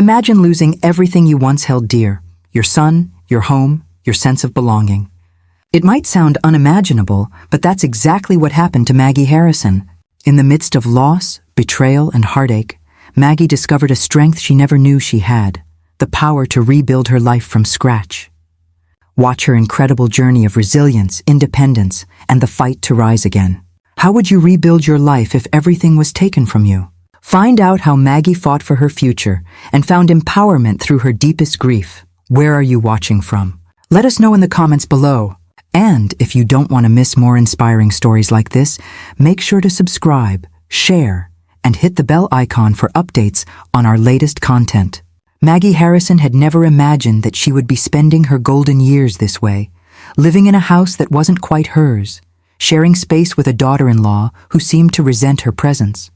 Imagine losing everything you once held dear, your son, your home, your sense of belonging. It might sound unimaginable, but that's exactly what happened to Maggie Harrison. In the midst of loss, betrayal, and heartache, Maggie discovered a strength she never knew she had, the power to rebuild her life from scratch. Watch her incredible journey of resilience, independence, and the fight to rise again. How would you rebuild your life if everything was taken from you? Find out how Maggie fought for her future and found empowerment through her deepest grief. Where are you watching from? Let us know in the comments below. And if you don't want to miss more inspiring stories like this, make sure to subscribe, share, and hit the bell icon for updates on our latest content. Maggie Harrison had never imagined that she would be spending her golden years this way, living in a house that wasn't quite hers, sharing space with a daughter-in-law who seemed to resent her presence.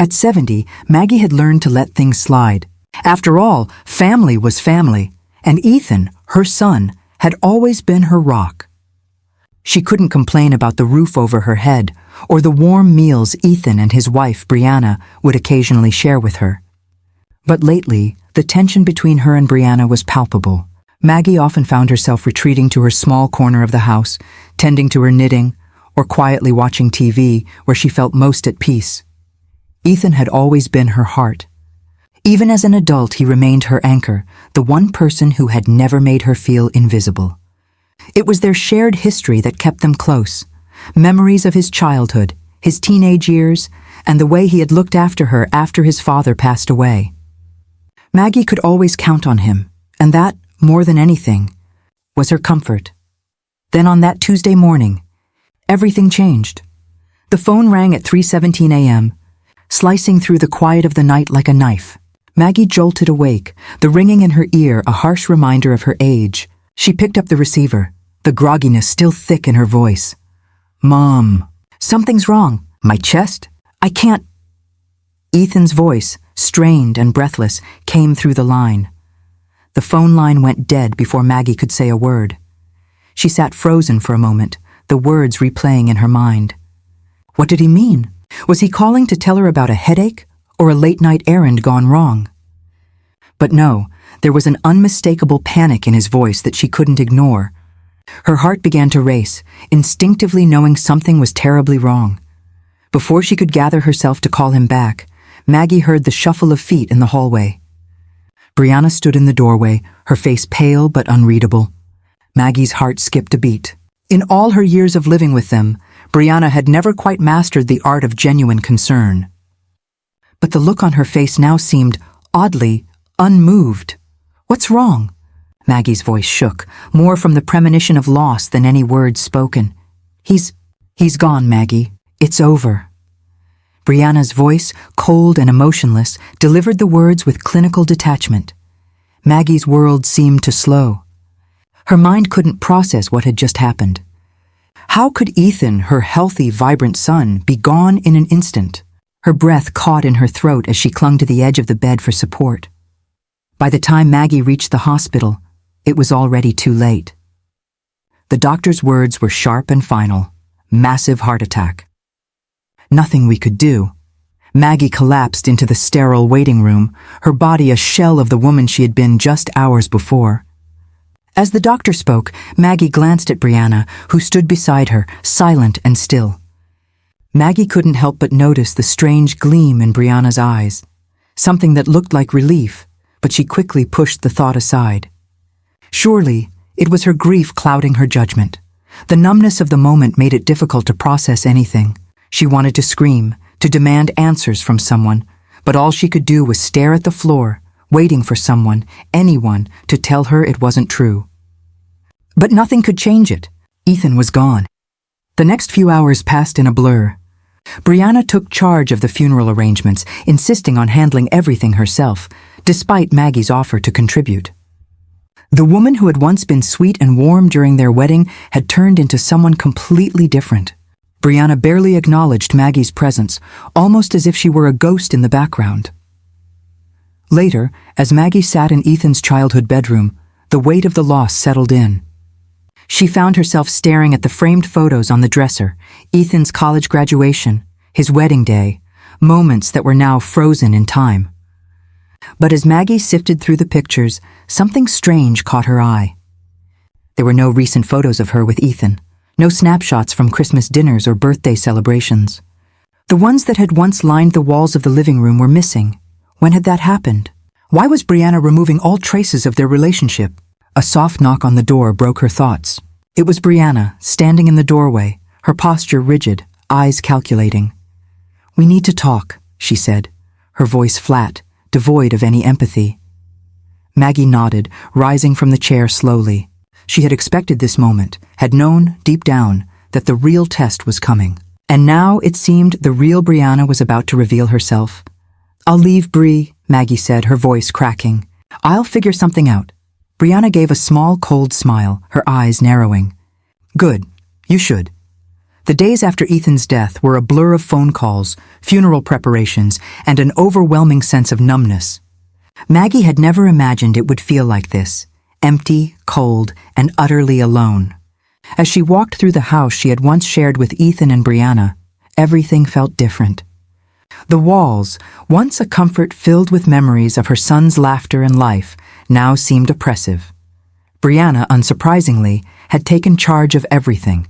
At 70, Maggie had learned to let things slide. After all, family was family, and Ethan, her son, had always been her rock. She couldn't complain about the roof over her head or the warm meals Ethan and his wife, Brianna, would occasionally share with her. But lately, the tension between her and Brianna was palpable. Maggie often found herself retreating to her small corner of the house, tending to her knitting, or quietly watching TV where she felt most at peace. Ethan had always been her heart. Even as an adult, he remained her anchor, the one person who had never made her feel invisible. It was their shared history that kept them close, memories of his childhood, his teenage years, and the way he had looked after her after his father passed away. Maggie could always count on him, and that, more than anything, was her comfort. Then on that Tuesday morning, everything changed. The phone rang at 3:17 a.m., slicing through the quiet of the night like a knife. Maggie jolted awake, the ringing in her ear a harsh reminder of her age. She picked up the receiver, the grogginess still thick in her voice. "Mom." "Something's wrong. My chest? I can't." Ethan's voice, strained and breathless, came through the line. The phone line went dead before Maggie could say a word. She sat frozen for a moment, the words replaying in her mind. What did he mean? Was he calling to tell her about a headache or a late-night errand gone wrong? But no, there was an unmistakable panic in his voice that she couldn't ignore. Her heart began to race, instinctively knowing something was terribly wrong. Before she could gather herself to call him back, Maggie heard the shuffle of feet in the hallway. Brianna stood in the doorway, her face pale but unreadable. Maggie's heart skipped a beat. In all her years of living with them, Brianna had never quite mastered the art of genuine concern. But the look on her face now seemed, oddly, unmoved. "What's wrong?" Maggie's voice shook, more from the premonition of loss than any words spoken. He's gone, Maggie. It's over." Brianna's voice, cold and emotionless, delivered the words with clinical detachment. Maggie's world seemed to slow. Her mind couldn't process what had just happened. How could Ethan, her healthy, vibrant son, be gone in an instant? Her breath caught in her throat as she clung to the edge of the bed for support. By the time Maggie reached the hospital, it was already too late. The doctor's words were sharp and final. Massive heart attack. Nothing we could do. Maggie collapsed into the sterile waiting room, her body a shell of the woman she had been just hours before. As the doctor spoke, Maggie glanced at Brianna, who stood beside her, silent and still. Maggie couldn't help but notice the strange gleam in Brianna's eyes, something that looked like relief, but she quickly pushed the thought aside. Surely, it was her grief clouding her judgment. The numbness of the moment made it difficult to process anything. She wanted to scream, to demand answers from someone, but all she could do was stare at the floor, waiting for someone, anyone, to tell her it wasn't true. But nothing could change it. Ethan was gone. The next few hours passed in a blur. Brianna took charge of the funeral arrangements, insisting on handling everything herself, despite Maggie's offer to contribute. The woman who had once been sweet and warm during their wedding had turned into someone completely different. Brianna barely acknowledged Maggie's presence, almost as if she were a ghost in the background. Later, as Maggie sat in Ethan's childhood bedroom, the weight of the loss settled in. She found herself staring at the framed photos on the dresser, Ethan's college graduation, his wedding day, moments that were now frozen in time. But as Maggie sifted through the pictures, something strange caught her eye. There were no recent photos of her with Ethan, no snapshots from Christmas dinners or birthday celebrations. The ones that had once lined the walls of the living room were missing. When had that happened? Why was Brianna removing all traces of their relationship? A soft knock on the door broke her thoughts. It was Brianna, standing in the doorway, her posture rigid, eyes calculating. "We need to talk," she said, her voice flat, devoid of any empathy. Maggie nodded, rising from the chair slowly. She had expected this moment, had known, deep down, that the real test was coming. And now it seemed the real Brianna was about to reveal herself. "I'll leave, Bri," Maggie said, her voice cracking. "I'll figure something out." Brianna gave a small, cold smile, her eyes narrowing. "Good. You should." The days after Ethan's death were a blur of phone calls, funeral preparations, and an overwhelming sense of numbness. Maggie had never imagined it would feel like this, empty, cold, and utterly alone. As she walked through the house she had once shared with Ethan and Brianna, everything felt different. The walls, once a comfort filled with memories of her son's laughter and life, now seemed oppressive. Brianna, unsurprisingly, had taken charge of everything.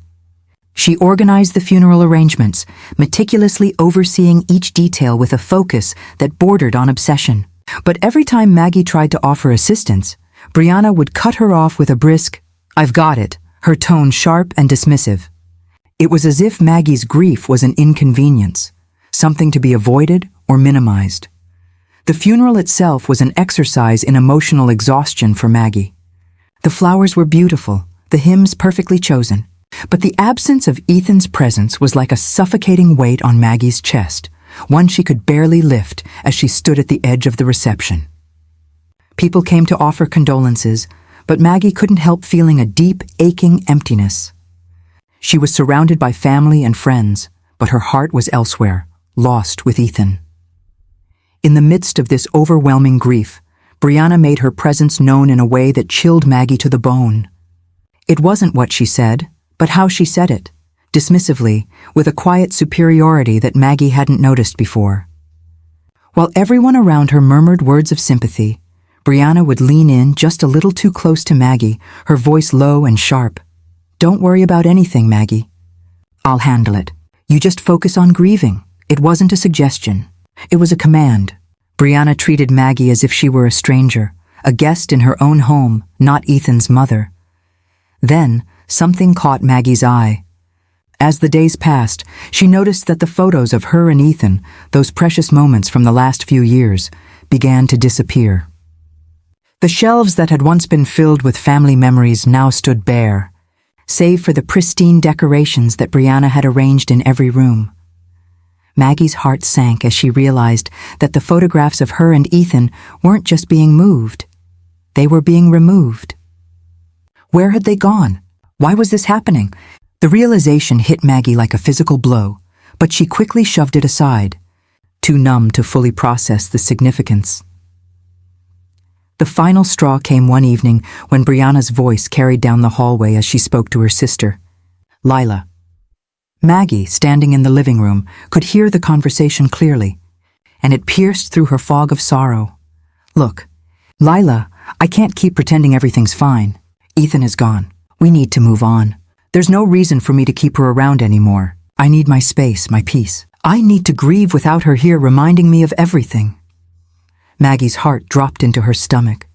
She organized the funeral arrangements, meticulously overseeing each detail with a focus that bordered on obsession. But every time Maggie tried to offer assistance, Brianna would cut her off with a brisk, "I've got it," her tone sharp and dismissive. It was as if Maggie's grief was an inconvenience, something to be avoided or minimized. The funeral itself was an exercise in emotional exhaustion for Maggie. The flowers were beautiful, the hymns perfectly chosen, but the absence of Ethan's presence was like a suffocating weight on Maggie's chest, one she could barely lift as she stood at the edge of the reception. People came to offer condolences, but Maggie couldn't help feeling a deep, aching emptiness. She was surrounded by family and friends, but her heart was elsewhere, lost with Ethan. In the midst of this overwhelming grief, Brianna made her presence known in a way that chilled Maggie to the bone. It wasn't what she said, but how she said it, dismissively, with a quiet superiority that Maggie hadn't noticed before. While everyone around her murmured words of sympathy, Brianna would lean in just a little too close to Maggie, her voice low and sharp. "Don't worry about anything, Maggie. I'll handle it. You just focus on grieving." It wasn't a suggestion. It was a command. Brianna treated Maggie as if she were a stranger, a guest in her own home, not Ethan's mother. Then, something caught Maggie's eye. As the days passed, she noticed that the photos of her and Ethan, those precious moments from the last few years, began to disappear. The shelves that had once been filled with family memories now stood bare, save for the pristine decorations that Brianna had arranged in every room. Maggie's heart sank as she realized that the photographs of her and Ethan weren't just being moved. They were being removed. Where had they gone? Why was this happening? The realization hit Maggie like a physical blow, but she quickly shoved it aside, too numb to fully process the significance. The final straw came one evening when Brianna's voice carried down the hallway as she spoke to her sister, Lila. Maggie, standing in the living room, could hear the conversation clearly, and it pierced through her fog of sorrow. "Look, Lila, I can't keep pretending everything's fine. Ethan is gone. We need to move on. There's no reason for me to keep her around anymore. I need my space, my peace. I need to grieve without her here reminding me of everything." Maggie's heart dropped into her stomach.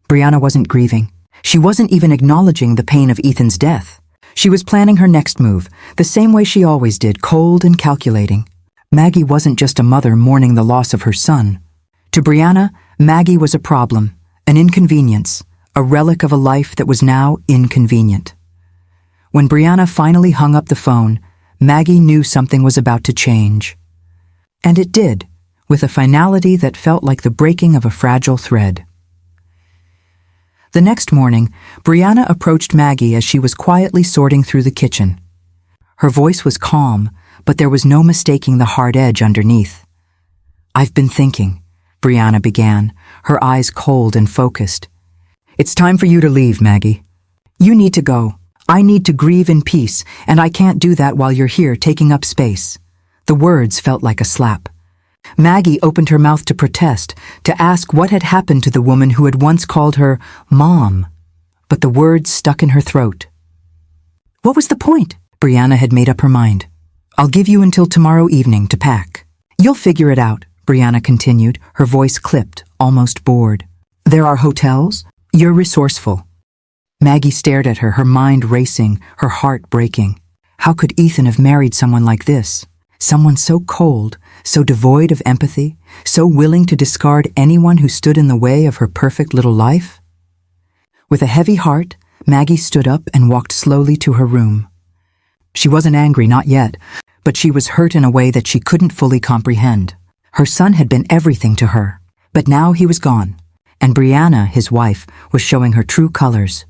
Brianna wasn't grieving. She wasn't even acknowledging the pain of Ethan's death. She was planning her next move, the same way she always did, cold and calculating. Maggie wasn't just a mother mourning the loss of her son. To Brianna, Maggie was a problem, an inconvenience, a relic of a life that was now inconvenient. When Brianna finally hung up the phone, Maggie knew something was about to change. And it did, with a finality that felt like the breaking of a fragile thread. The next morning, Brianna approached Maggie as she was quietly sorting through the kitchen. Her voice was calm, but there was no mistaking the hard edge underneath. "I've been thinking," Brianna began, her eyes cold and focused. "It's time for you to leave, Maggie. You need to go. I need to grieve in peace, and I can't do that while you're here taking up space." The words felt like a slap. Maggie opened her mouth to protest, to ask what had happened to the woman who had once called her Mom, but the words stuck in her throat. What was the point? Brianna had made up her mind. I'll give you until tomorrow evening to pack. You'll figure it out, Brianna continued, her voice clipped, almost bored. There are hotels. You're resourceful. Maggie stared at her mind racing, her heart breaking. How could Ethan have married someone like this? Someone so cold, so devoid of empathy, so willing to discard anyone who stood in the way of her perfect little life? With a heavy heart, Maggie stood up and walked slowly to her room. She wasn't angry, not yet, but she was hurt in a way that she couldn't fully comprehend. Her son had been everything to her, but now he was gone, and Brianna, his wife, was showing her true colors.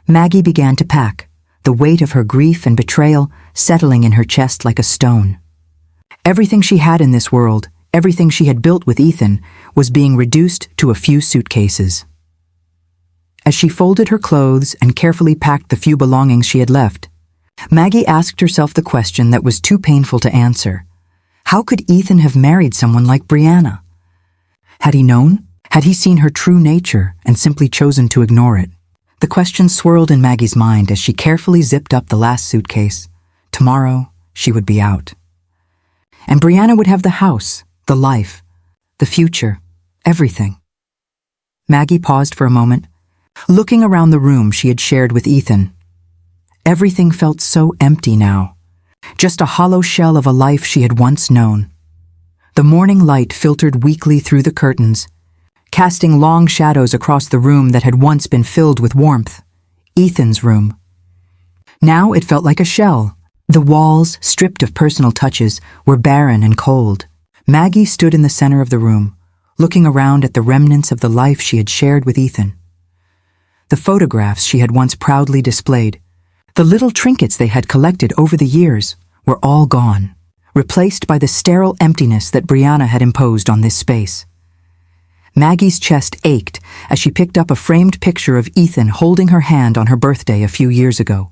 Maggie began to pack, the weight of her grief and betrayal settling in her chest like a stone. Everything she had in this world, everything she had built with Ethan, was being reduced to a few suitcases. As she folded her clothes and carefully packed the few belongings she had left, Maggie asked herself the question that was too painful to answer. How could Ethan have married someone like Brianna? Had he known? Had he seen her true nature and simply chosen to ignore it? The question swirled in Maggie's mind as she carefully zipped up the last suitcase. Tomorrow, she would be out. And Brianna would have the house, the life, the future, everything. Maggie paused for a moment, looking around the room she had shared with Ethan. Everything felt so empty now, just a hollow shell of a life she had once known. The morning light filtered weakly through the curtains, casting long shadows across the room that had once been filled with warmth, Ethan's room. Now it felt like a shell. The walls, stripped of personal touches, were barren and cold. Maggie stood in the center of the room, looking around at the remnants of the life she had shared with Ethan. The photographs she had once proudly displayed, the little trinkets they had collected over the years, were all gone, replaced by the sterile emptiness that Brianna had imposed on this space. Maggie's chest ached as she picked up a framed picture of Ethan holding her hand on her birthday a few years ago.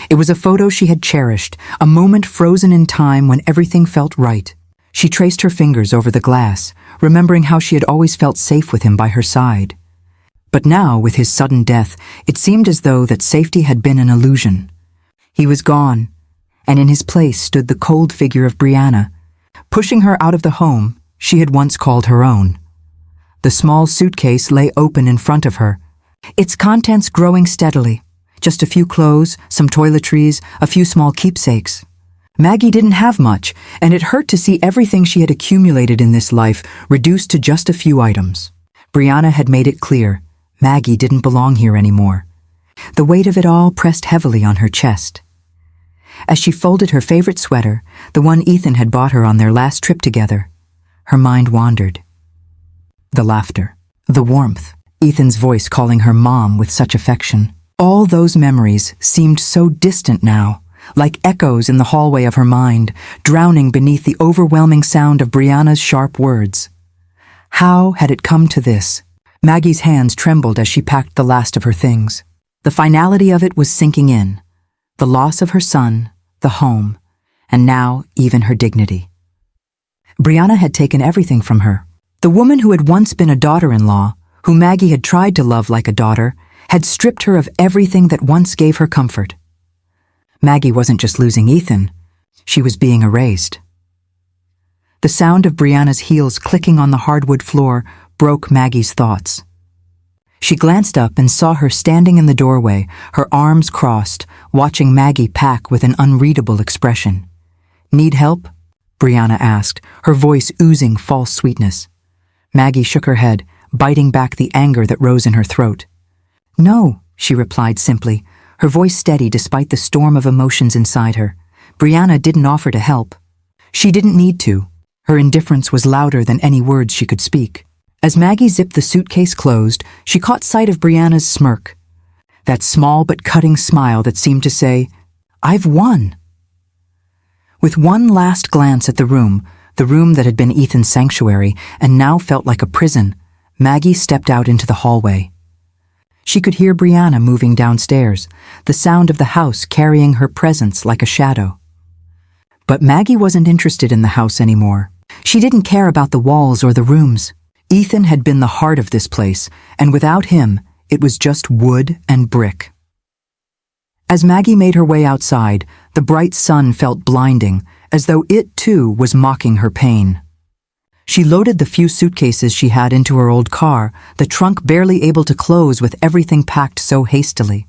It was a photo she had cherished, a moment frozen in time when everything felt right. She traced her fingers over the glass, remembering how she had always felt safe with him by her side. But now, with his sudden death, it seemed as though that safety had been an illusion. He was gone, and in his place stood the cold figure of Brianna, pushing her out of the home she had once called her own. The small suitcase lay open in front of her, its contents growing steadily. Just a few clothes, some toiletries, a few small keepsakes. Maggie didn't have much, and it hurt to see everything she had accumulated in this life reduced to just a few items. Brianna had made it clear Maggie didn't belong here anymore. The weight of it all pressed heavily on her chest. As she folded her favorite sweater, the one Ethan had bought her on their last trip together, her mind wandered. The laughter, the warmth, Ethan's voice calling her Mom with such affection. All those memories seemed so distant now, like echoes in the hallway of her mind, drowning beneath the overwhelming sound of Brianna's sharp words. How had it come to this? Maggie's hands trembled as she packed the last of her things. The finality of it was sinking in. The loss of her son, the home, and now even her dignity. Brianna had taken everything from her. The woman who had once been a daughter-in-law, who Maggie had tried to love like a daughter, had stripped her of everything that once gave her comfort. Maggie wasn't just losing Ethan, she was being erased. The sound of Brianna's heels clicking on the hardwood floor broke Maggie's thoughts. She glanced up and saw her standing in the doorway, her arms crossed, watching Maggie pack with an unreadable expression. "Need help?" Brianna asked, her voice oozing false sweetness. Maggie shook her head, biting back the anger that rose in her throat. "No," she replied simply, her voice steady despite the storm of emotions inside her. Brianna didn't offer to help. She didn't need to. Her indifference was louder than any words she could speak. As Maggie zipped the suitcase closed, she caught sight of Brianna's smirk. That small but cutting smile that seemed to say, "I've won." With one last glance at the room that had been Ethan's sanctuary and now felt like a prison, Maggie stepped out into the hallway. She could hear Brianna moving downstairs, the sound of the house carrying her presence like a shadow. But Maggie wasn't interested in the house anymore. She didn't care about the walls or the rooms. Ethan had been the heart of this place, and without him, it was just wood and brick. As Maggie made her way outside, the bright sun felt blinding, as though it too was mocking her pain. She loaded the few suitcases she had into her old car, the trunk barely able to close with everything packed so hastily.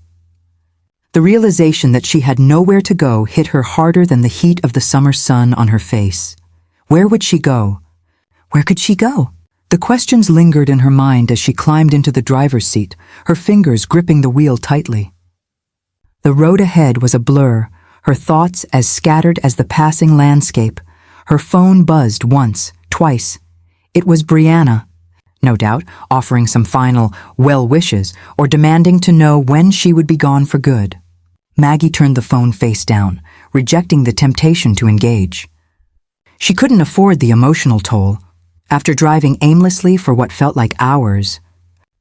The realization that she had nowhere to go hit her harder than the heat of the summer sun on her face. Where would she go? Where could she go? The questions lingered in her mind as she climbed into the driver's seat, her fingers gripping the wheel tightly. The road ahead was a blur, her thoughts as scattered as the passing landscape. Her phone buzzed once, twice. It was Brianna, no doubt offering some final well wishes or demanding to know when she would be gone for good. Maggie turned the phone face down, rejecting the temptation to engage. She couldn't afford the emotional toll. After driving aimlessly for what felt like hours,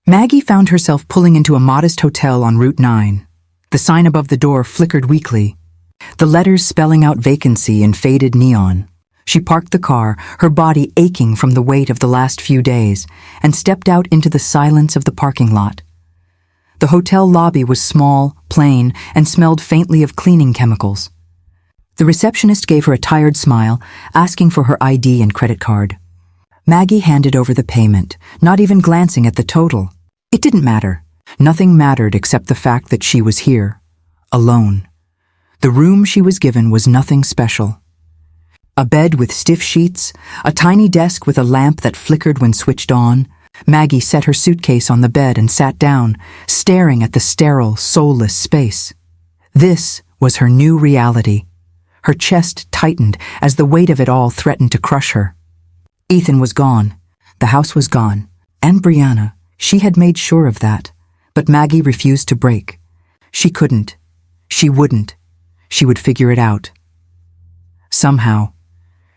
Maggie found herself pulling into a modest hotel on Route 9. The sign above the door flickered weakly, the letters spelling out vacancy in faded neon. She parked the car, her body aching from the weight of the last few days, and stepped out into the silence of the parking lot. The hotel lobby was small, plain, and smelled faintly of cleaning chemicals. The receptionist gave her a tired smile, asking for her ID and credit card. Maggie handed over the payment, not even glancing at the total. It didn't matter. Nothing mattered except the fact that she was here, alone. The room she was given was nothing special. A bed with stiff sheets, a tiny desk with a lamp that flickered when switched on. Maggie set her suitcase on the bed and sat down, staring at the sterile, soulless space. This was her new reality. Her chest tightened as the weight of it all threatened to crush her. Ethan was gone. The house was gone. And Brianna. She had made sure of that. But Maggie refused to break. She couldn't. She wouldn't. She would figure it out. Somehow.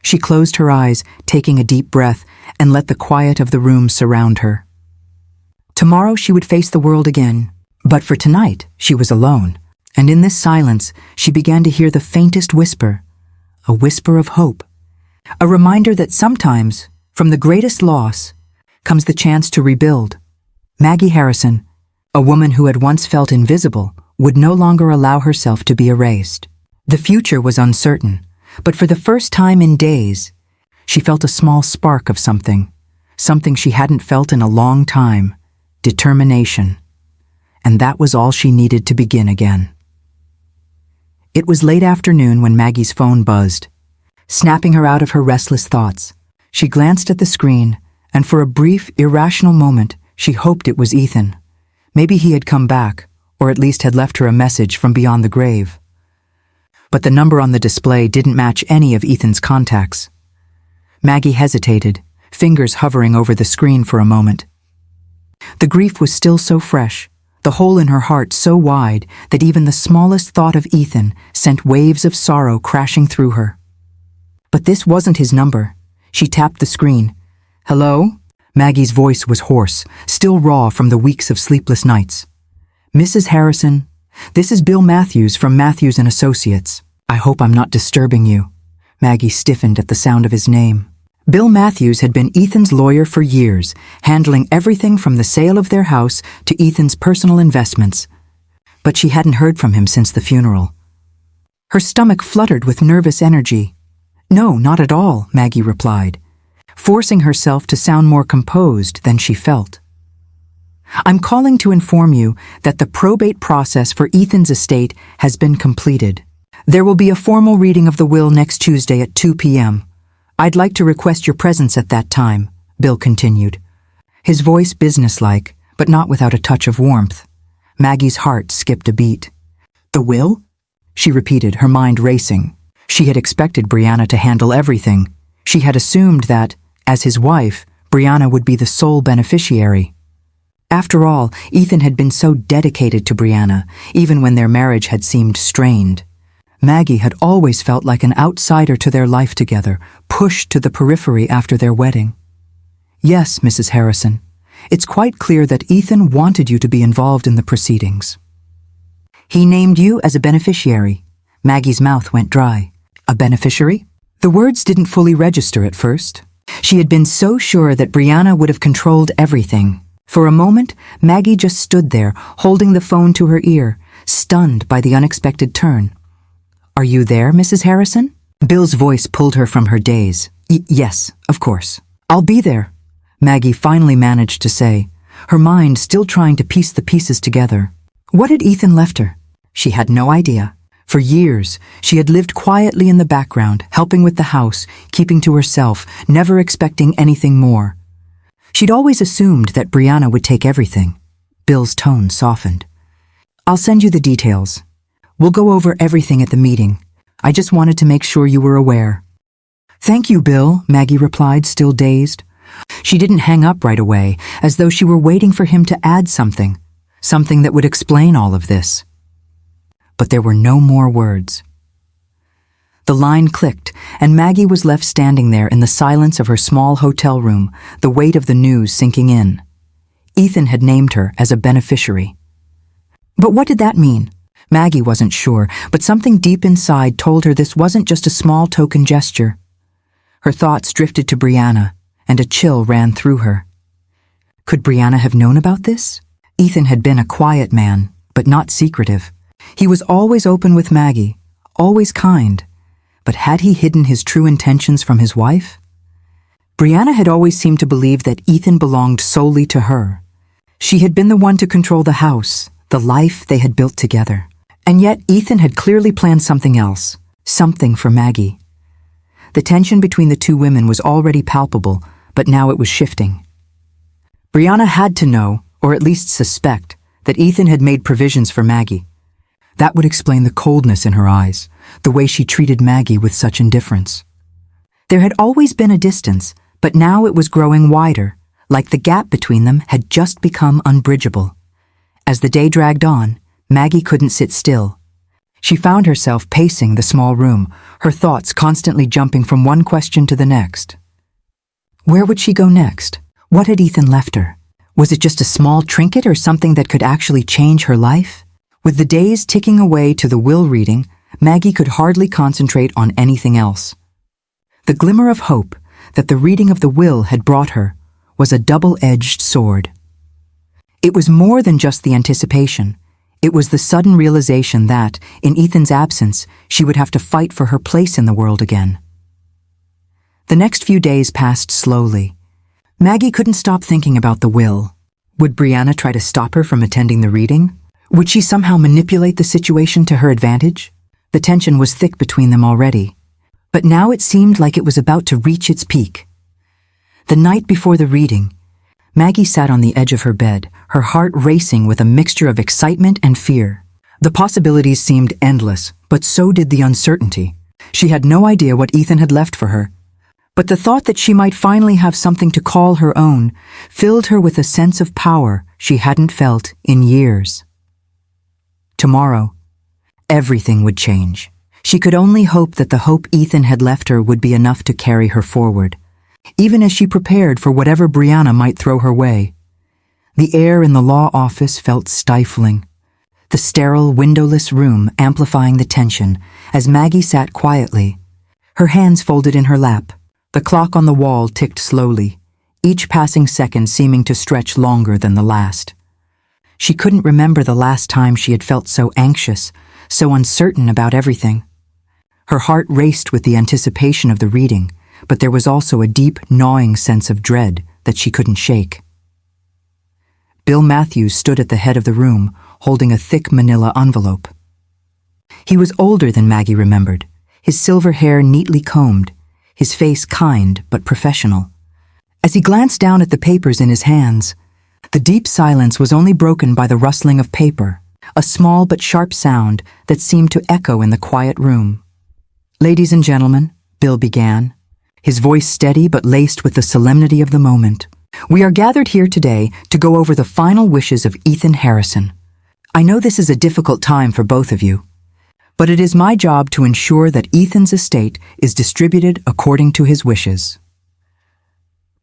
She closed her eyes, taking a deep breath, and let the quiet of the room surround her. Tomorrow she would face the world again, but for tonight she was alone, and in this silence she began to hear the faintest whisper, a whisper of hope, a reminder that sometimes, from the greatest loss, comes the chance to rebuild. Maggie Harrison, a woman who had once felt invisible, would no longer allow herself to be erased. The future was uncertain, but for the first time in days, she felt a small spark of something she hadn't felt in a long time, determination. And that was all she needed to begin again. It was late afternoon when Maggie's phone buzzed, snapping her out of her restless thoughts. She glanced at the screen, and for a brief, irrational moment, she hoped it was Ethan. Maybe he had come back, or at least had left her a message from beyond the grave. But the number on the display didn't match any of Ethan's contacts. Maggie hesitated, fingers hovering over the screen for a moment. The grief was still so fresh, the hole in her heart so wide that even the smallest thought of Ethan sent waves of sorrow crashing through her. But this wasn't his number. She tapped the screen. "Hello?" Maggie's voice was hoarse, still raw from the weeks of sleepless nights. "Mrs. Harrison, this is Bill Matthews from Matthews & Associates. I hope I'm not disturbing you." Maggie stiffened at the sound of his name. Bill Matthews had been Ethan's lawyer for years, handling everything from the sale of their house to Ethan's personal investments. But she hadn't heard from him since the funeral. Her stomach fluttered with nervous energy. "No, not at all," Maggie replied, forcing herself to sound more composed than she felt. "I'm calling to inform you that the probate process for Ethan's estate has been completed. There will be a formal reading of the will next Tuesday at 2 p.m. I'd like to request your presence at that time," Bill continued, his voice businesslike, but not without a touch of warmth. Maggie's heart skipped a beat. "The will?" she repeated, her mind racing. She had expected Brianna to handle everything. She had assumed that, as his wife, Brianna would be the sole beneficiary. After all, Ethan had been so dedicated to Brianna, even when their marriage had seemed strained. Maggie had always felt like an outsider to their life together, pushed to the periphery after their wedding. "Yes, Mrs. Harrison, it's quite clear that Ethan wanted you to be involved in the proceedings. He named you as a beneficiary." Maggie's mouth went dry. "A beneficiary?" The words didn't fully register at first. She had been so sure that Brianna would have controlled everything. For a moment, Maggie just stood there, holding the phone to her ear, stunned by the unexpected turn. "Are you there, Mrs. Harrison?" Bill's voice pulled her from her daze. Yes, of course. I'll be there," Maggie finally managed to say, her mind still trying to piece the pieces together. What had Ethan left her? She had no idea. For years, she had lived quietly in the background, helping with the house, keeping to herself, never expecting anything more. She'd always assumed that Brianna would take everything. Bill's tone softened. "I'll send you the details. We'll go over everything at the meeting. I just wanted to make sure you were aware." "Thank you, Bill," Maggie replied, still dazed. She didn't hang up right away, as though she were waiting for him to add something that would explain all of this. But there were no more words. The line clicked, and Maggie was left standing there in the silence of her small hotel room, the weight of the news sinking in. Ethan had named her as a beneficiary. But what did that mean? Maggie wasn't sure, but something deep inside told her this wasn't just a small token gesture. Her thoughts drifted to Brianna, and a chill ran through her. Could Brianna have known about this? Ethan had been a quiet man, but not secretive. He was always open with Maggie, always kind. But had he hidden his true intentions from his wife? Brianna had always seemed to believe that Ethan belonged solely to her. She had been the one to control the house, the life they had built together. And yet Ethan had clearly planned something else, something for Maggie. The tension between the two women was already palpable, but now it was shifting. Brianna had to know, or at least suspect, that Ethan had made provisions for Maggie. That would explain the coldness in her eyes, the way she treated Maggie with such indifference. There had always been a distance, but now it was growing wider, like the gap between them had just become unbridgeable. As the day dragged on, Maggie couldn't sit still. She found herself pacing the small room, her thoughts constantly jumping from one question to the next. Where would she go next? What had Ethan left her? Was it just a small trinket or something that could actually change her life? With the days ticking away to the will reading, Maggie could hardly concentrate on anything else. The glimmer of hope that the reading of the will had brought her was a double-edged sword. It was more than just the anticipation. It was the sudden realization that, in Ethan's absence, she would have to fight for her place in the world again. The next few days passed slowly. Maggie couldn't stop thinking about the will. Would Brianna try to stop her from attending the reading? Would she somehow manipulate the situation to her advantage? The tension was thick between them already. But now it seemed like it was about to reach its peak. The night before the reading, Maggie sat on the edge of her bed, her heart racing with a mixture of excitement and fear. The possibilities seemed endless, but so did the uncertainty. She had no idea what Ethan had left for her. But the thought that she might finally have something to call her own filled her with a sense of power she hadn't felt in years. Tomorrow, everything would change. She could only hope that the hope Ethan had left her would be enough to carry her forward, even as she prepared for whatever Brianna might throw her way. The air in the law office felt stifling, the sterile, windowless room amplifying the tension as Maggie sat quietly, her hands folded in her lap. The clock on the wall ticked slowly, each passing second seeming to stretch longer than the last. She couldn't remember the last time she had felt so anxious, so uncertain about everything. Her heart raced with the anticipation of the reading, but there was also a deep, gnawing sense of dread that she couldn't shake. Bill Matthews stood at the head of the room, holding a thick manila envelope. He was older than Maggie remembered, his silver hair neatly combed, his face kind but professional. As he glanced down at the papers in his hands, the deep silence was only broken by the rustling of paper, a small but sharp sound that seemed to echo in the quiet room. "Ladies and gentlemen," Bill began, his voice steady but laced with the solemnity of the moment, "we are gathered here today to go over the final wishes of Ethan Harrison. I know this is a difficult time for both of you, but it is my job to ensure that Ethan's estate is distributed according to his wishes."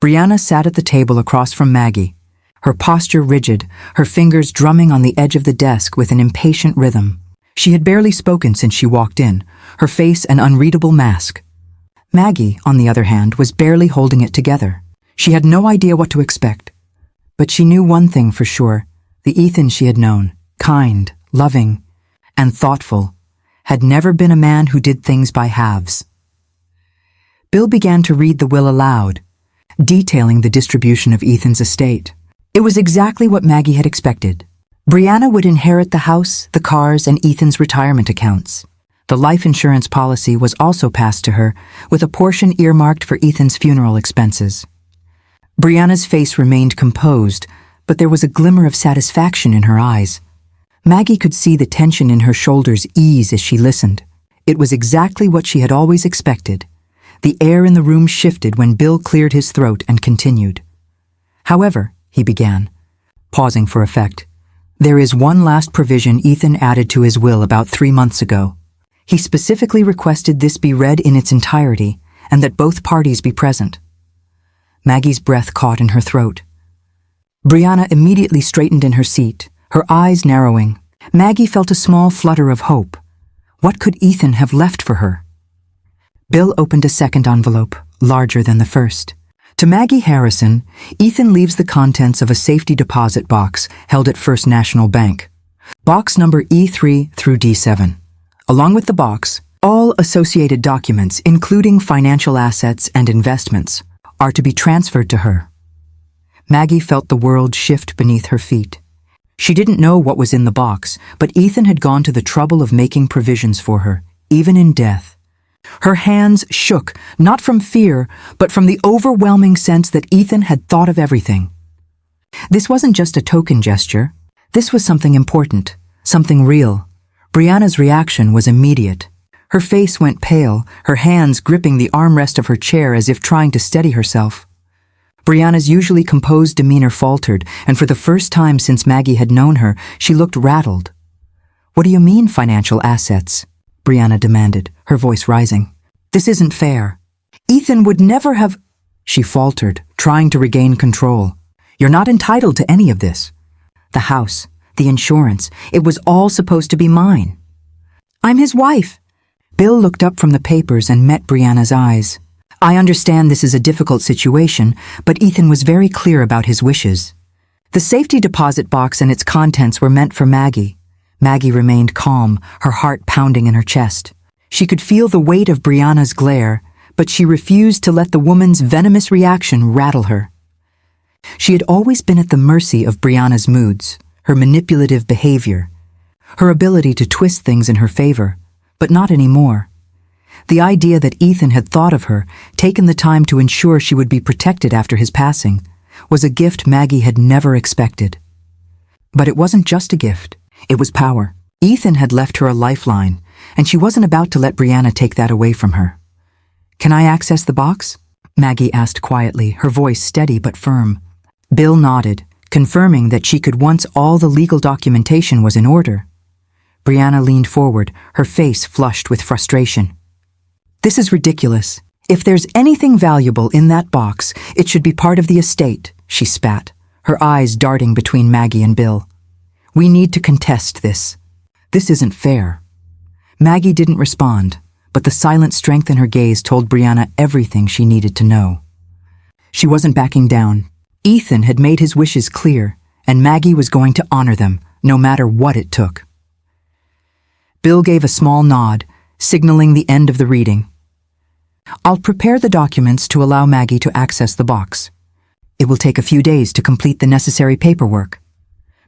Brianna sat at the table across from Maggie, her posture rigid, her fingers drumming on the edge of the desk with an impatient rhythm. She had barely spoken since she walked in, her face an unreadable mask. Maggie, on the other hand, was barely holding it together. She had no idea what to expect. But she knew one thing for sure. The Ethan she had known, kind, loving, and thoughtful, had never been a man who did things by halves. Bill began to read the will aloud, detailing the distribution of Ethan's estate. It was exactly what Maggie had expected. Brianna would inherit the house, the cars, and Ethan's retirement accounts. The life insurance policy was also passed to her, with a portion earmarked for Ethan's funeral expenses. Brianna's face remained composed, but there was a glimmer of satisfaction in her eyes. Maggie could see the tension in her shoulders ease as she listened. It was exactly what she had always expected. The air in the room shifted when Bill cleared his throat and continued. "However," he began, pausing for effect, "there is one last provision Ethan added to his will about 3 months ago. He specifically requested this be read in its entirety and that both parties be present." Maggie's breath caught in her throat. Brianna immediately straightened in her seat, her eyes narrowing. Maggie felt a small flutter of hope. What could Ethan have left for her? Bill opened a second envelope, larger than the first. To Maggie Harrison, Ethan leaves the contents of a safety deposit box held at First National Bank. Box number E3 through D7. Along with the box, all associated documents, including financial assets and investments, are to be transferred to her. Maggie felt the world shift beneath her feet. She didn't know what was in the box, but Ethan had gone to the trouble of making provisions for her, even in death. Her hands shook, not from fear, but from the overwhelming sense that Ethan had thought of everything. This wasn't just a token gesture. This was something important, something real. Brianna's reaction was immediate. Her face went pale, her hands gripping the armrest of her chair as if trying to steady herself. Brianna's usually composed demeanor faltered, and for the first time since Maggie had known her, she looked rattled. "What do you mean, financial assets?" Brianna demanded, her voice rising. "This isn't fair. Ethan would never have—" She faltered, trying to regain control. "You're not entitled to any of this. The house, the insurance, it was all supposed to be mine. I'm his wife." Bill looked up from the papers and met Brianna's eyes. "I understand this is a difficult situation, but Ethan was very clear about his wishes." The safety deposit box and its contents were meant for Maggie. Maggie remained calm, her heart pounding in her chest. She could feel the weight of Brianna's glare, but she refused to let the woman's venomous reaction rattle her. She had always been at the mercy of Brianna's moods, her manipulative behavior, her ability to twist things in her favor, but not anymore. The idea that Ethan had thought of her, taken the time to ensure she would be protected after his passing, was a gift Maggie had never expected. But it wasn't just a gift. It was power. Ethan had left her a lifeline, and she wasn't about to let Brianna take that away from her. "Can I access the box?" Maggie asked quietly, her voice steady but firm. Bill nodded, confirming that she could once all the legal documentation was in order. Brianna leaned forward, her face flushed with frustration. "This is ridiculous. If there's anything valuable in that box, it should be part of the estate," she spat, her eyes darting between Maggie and Bill. "We need to contest this. This isn't fair." Maggie didn't respond, but the silent strength in her gaze told Brianna everything she needed to know. She wasn't backing down. Ethan had made his wishes clear, and Maggie was going to honor them, no matter what it took. Bill gave a small nod, signaling the end of the reading. "I'll prepare the documents to allow Maggie to access the box. It will take a few days to complete the necessary paperwork."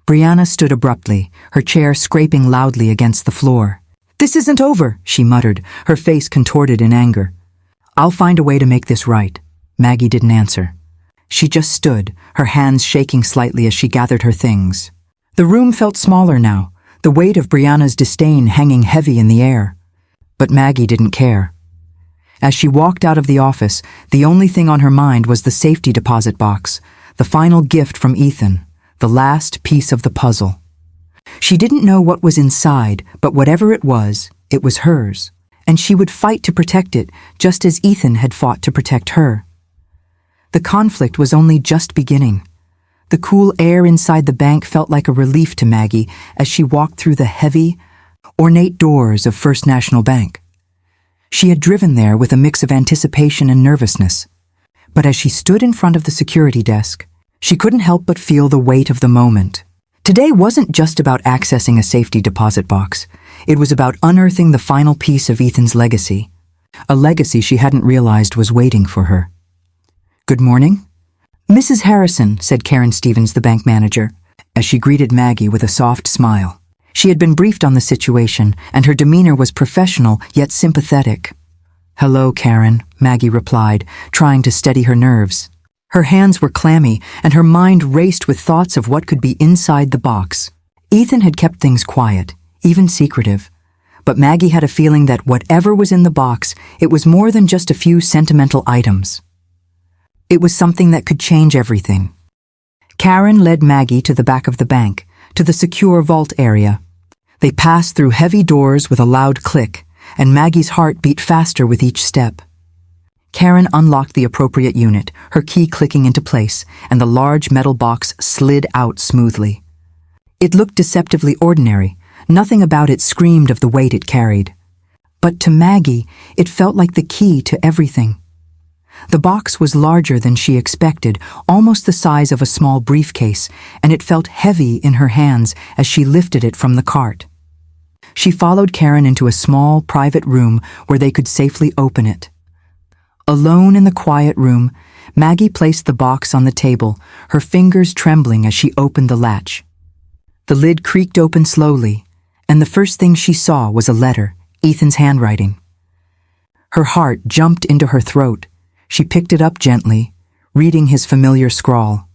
Brianna stood abruptly, her chair scraping loudly against the floor. "This isn't over," she muttered, her face contorted in anger. "I'll find a way to make this right." Maggie didn't answer. She just stood, her hands shaking slightly as she gathered her things. The room felt smaller now, the weight of Brianna's disdain hanging heavy in the air. But Maggie didn't care. As she walked out of the office, the only thing on her mind was the safety deposit box, the final gift from Ethan, the last piece of the puzzle. She didn't know what was inside, but whatever it was hers, and she would fight to protect it just as Ethan had fought to protect her. The conflict was only just beginning. The cool air inside the bank felt like a relief to Maggie as she walked through the heavy, ornate doors of First National Bank. She had driven there with a mix of anticipation and nervousness. But as she stood in front of the security desk, she couldn't help but feel the weight of the moment. Today wasn't just about accessing a safety deposit box. It was about unearthing the final piece of Ethan's legacy. A legacy she hadn't realized was waiting for her. "Good morning." "Mrs. Harrison," said Karen Stevens, the bank manager, as she greeted Maggie with a soft smile. She had been briefed on the situation, and her demeanor was professional yet sympathetic. "Hello, Karen," Maggie replied, trying to steady her nerves. Her hands were clammy, and her mind raced with thoughts of what could be inside the box. Ethan had kept things quiet, even secretive. But Maggie had a feeling that whatever was in the box, it was more than just a few sentimental items. It was something that could change everything. Karen led Maggie to the back of the bank, to the secure vault area. They passed through heavy doors with a loud click, and Maggie's heart beat faster with each step. Karen unlocked the appropriate unit, her key clicking into place, and the large metal box slid out smoothly. It looked deceptively ordinary. Nothing about it screamed of the weight it carried. But to Maggie, it felt like the key to everything. The box was larger than she expected, almost the size of a small briefcase, and it felt heavy in her hands as she lifted it from the cart. She followed Karen into a small, private room where they could safely open it. Alone in the quiet room, Maggie placed the box on the table, her fingers trembling as she opened the latch. The lid creaked open slowly, and the first thing she saw was a letter, Ethan's handwriting. Her heart jumped into her throat. She picked it up gently, reading his familiar scrawl.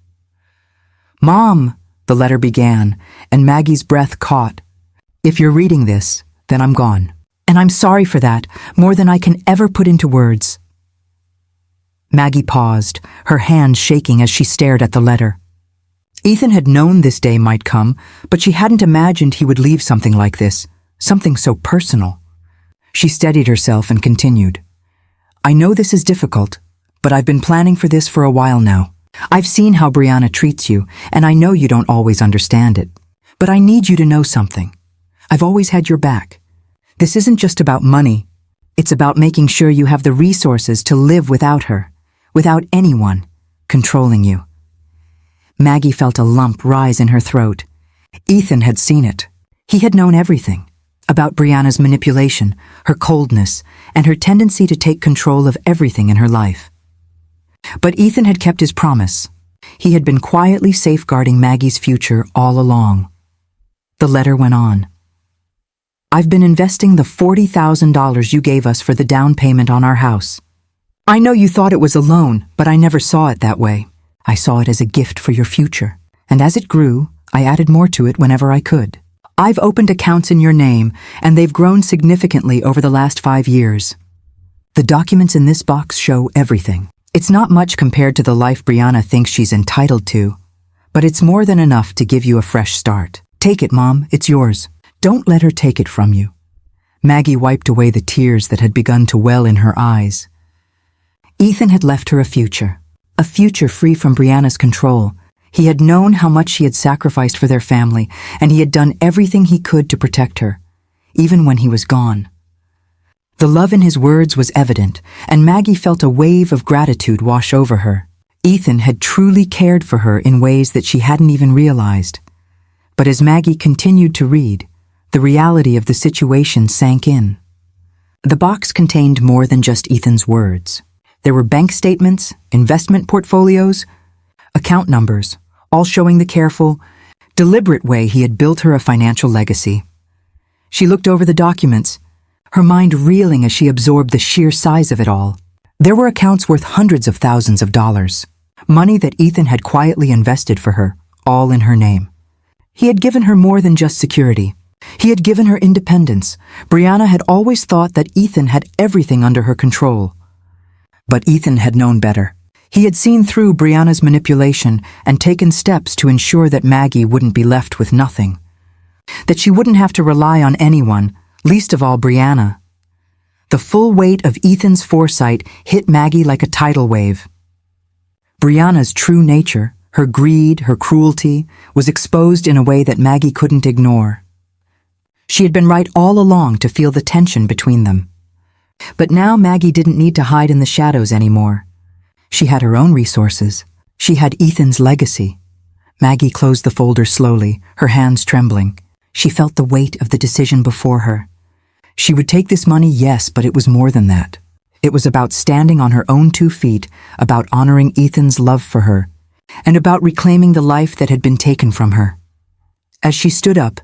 "Mom," the letter began, and Maggie's breath caught. "If you're reading this, then I'm gone. And I'm sorry for that, more than I can ever put into words." Maggie paused, her hands shaking as she stared at the letter. Ethan had known this day might come, but she hadn't imagined he would leave something like this, something so personal. She steadied herself and continued. "I know this is difficult, but I've been planning for this for a while now. I've seen how Brianna treats you, and I know you don't always understand it. But I need you to know something. I've always had your back. This isn't just about money. It's about making sure you have the resources to live without her, without anyone controlling you." Maggie felt a lump rise in her throat. Ethan had seen it. He had known everything about Brianna's manipulation, her coldness, and her tendency to take control of everything in her life. But Ethan had kept his promise. He had been quietly safeguarding Maggie's future all along. The letter went on. "I've been investing the $40,000 you gave us for the down payment on our house. I know you thought it was a loan, but I never saw it that way. I saw it as a gift for your future, and as it grew, I added more to it whenever I could. I've opened accounts in your name, and they've grown significantly over the last 5 years. The documents in this box show everything. It's not much compared to the life Brianna thinks she's entitled to, but it's more than enough to give you a fresh start. Take it, Mom, it's yours. Don't let her take it from you." Maggie wiped away the tears that had begun to well in her eyes. Ethan had left her a future free from Brianna's control. He had known how much she had sacrificed for their family, and he had done everything he could to protect her, even when he was gone. The love in his words was evident, and Maggie felt a wave of gratitude wash over her. Ethan had truly cared for her in ways that she hadn't even realized. But as Maggie continued to read, the reality of the situation sank in. The box contained more than just Ethan's words. There were bank statements, investment portfolios, account numbers, all showing the careful, deliberate way he had built her a financial legacy. She looked over the documents, her mind reeling as she absorbed the sheer size of it all. There were accounts worth hundreds of thousands of dollars, money that Ethan had quietly invested for her, all in her name. He had given her more than just security. He had given her independence. Brianna had always thought that Ethan had everything under her control. But Ethan had known better. He had seen through Brianna's manipulation and taken steps to ensure that Maggie wouldn't be left with nothing. That she wouldn't have to rely on anyone, least of all Brianna. The full weight of Ethan's foresight hit Maggie like a tidal wave. Brianna's true nature, her greed, her cruelty, was exposed in a way that Maggie couldn't ignore. She had been right all along to feel the tension between them. But now Maggie didn't need to hide in the shadows anymore. She had her own resources. She had Ethan's legacy. Maggie closed the folder slowly, her hands trembling. She felt the weight of the decision before her. She would take this money, yes, but it was more than that. It was about standing on her own 2 feet, about honoring Ethan's love for her, and about reclaiming the life that had been taken from her. As she stood up,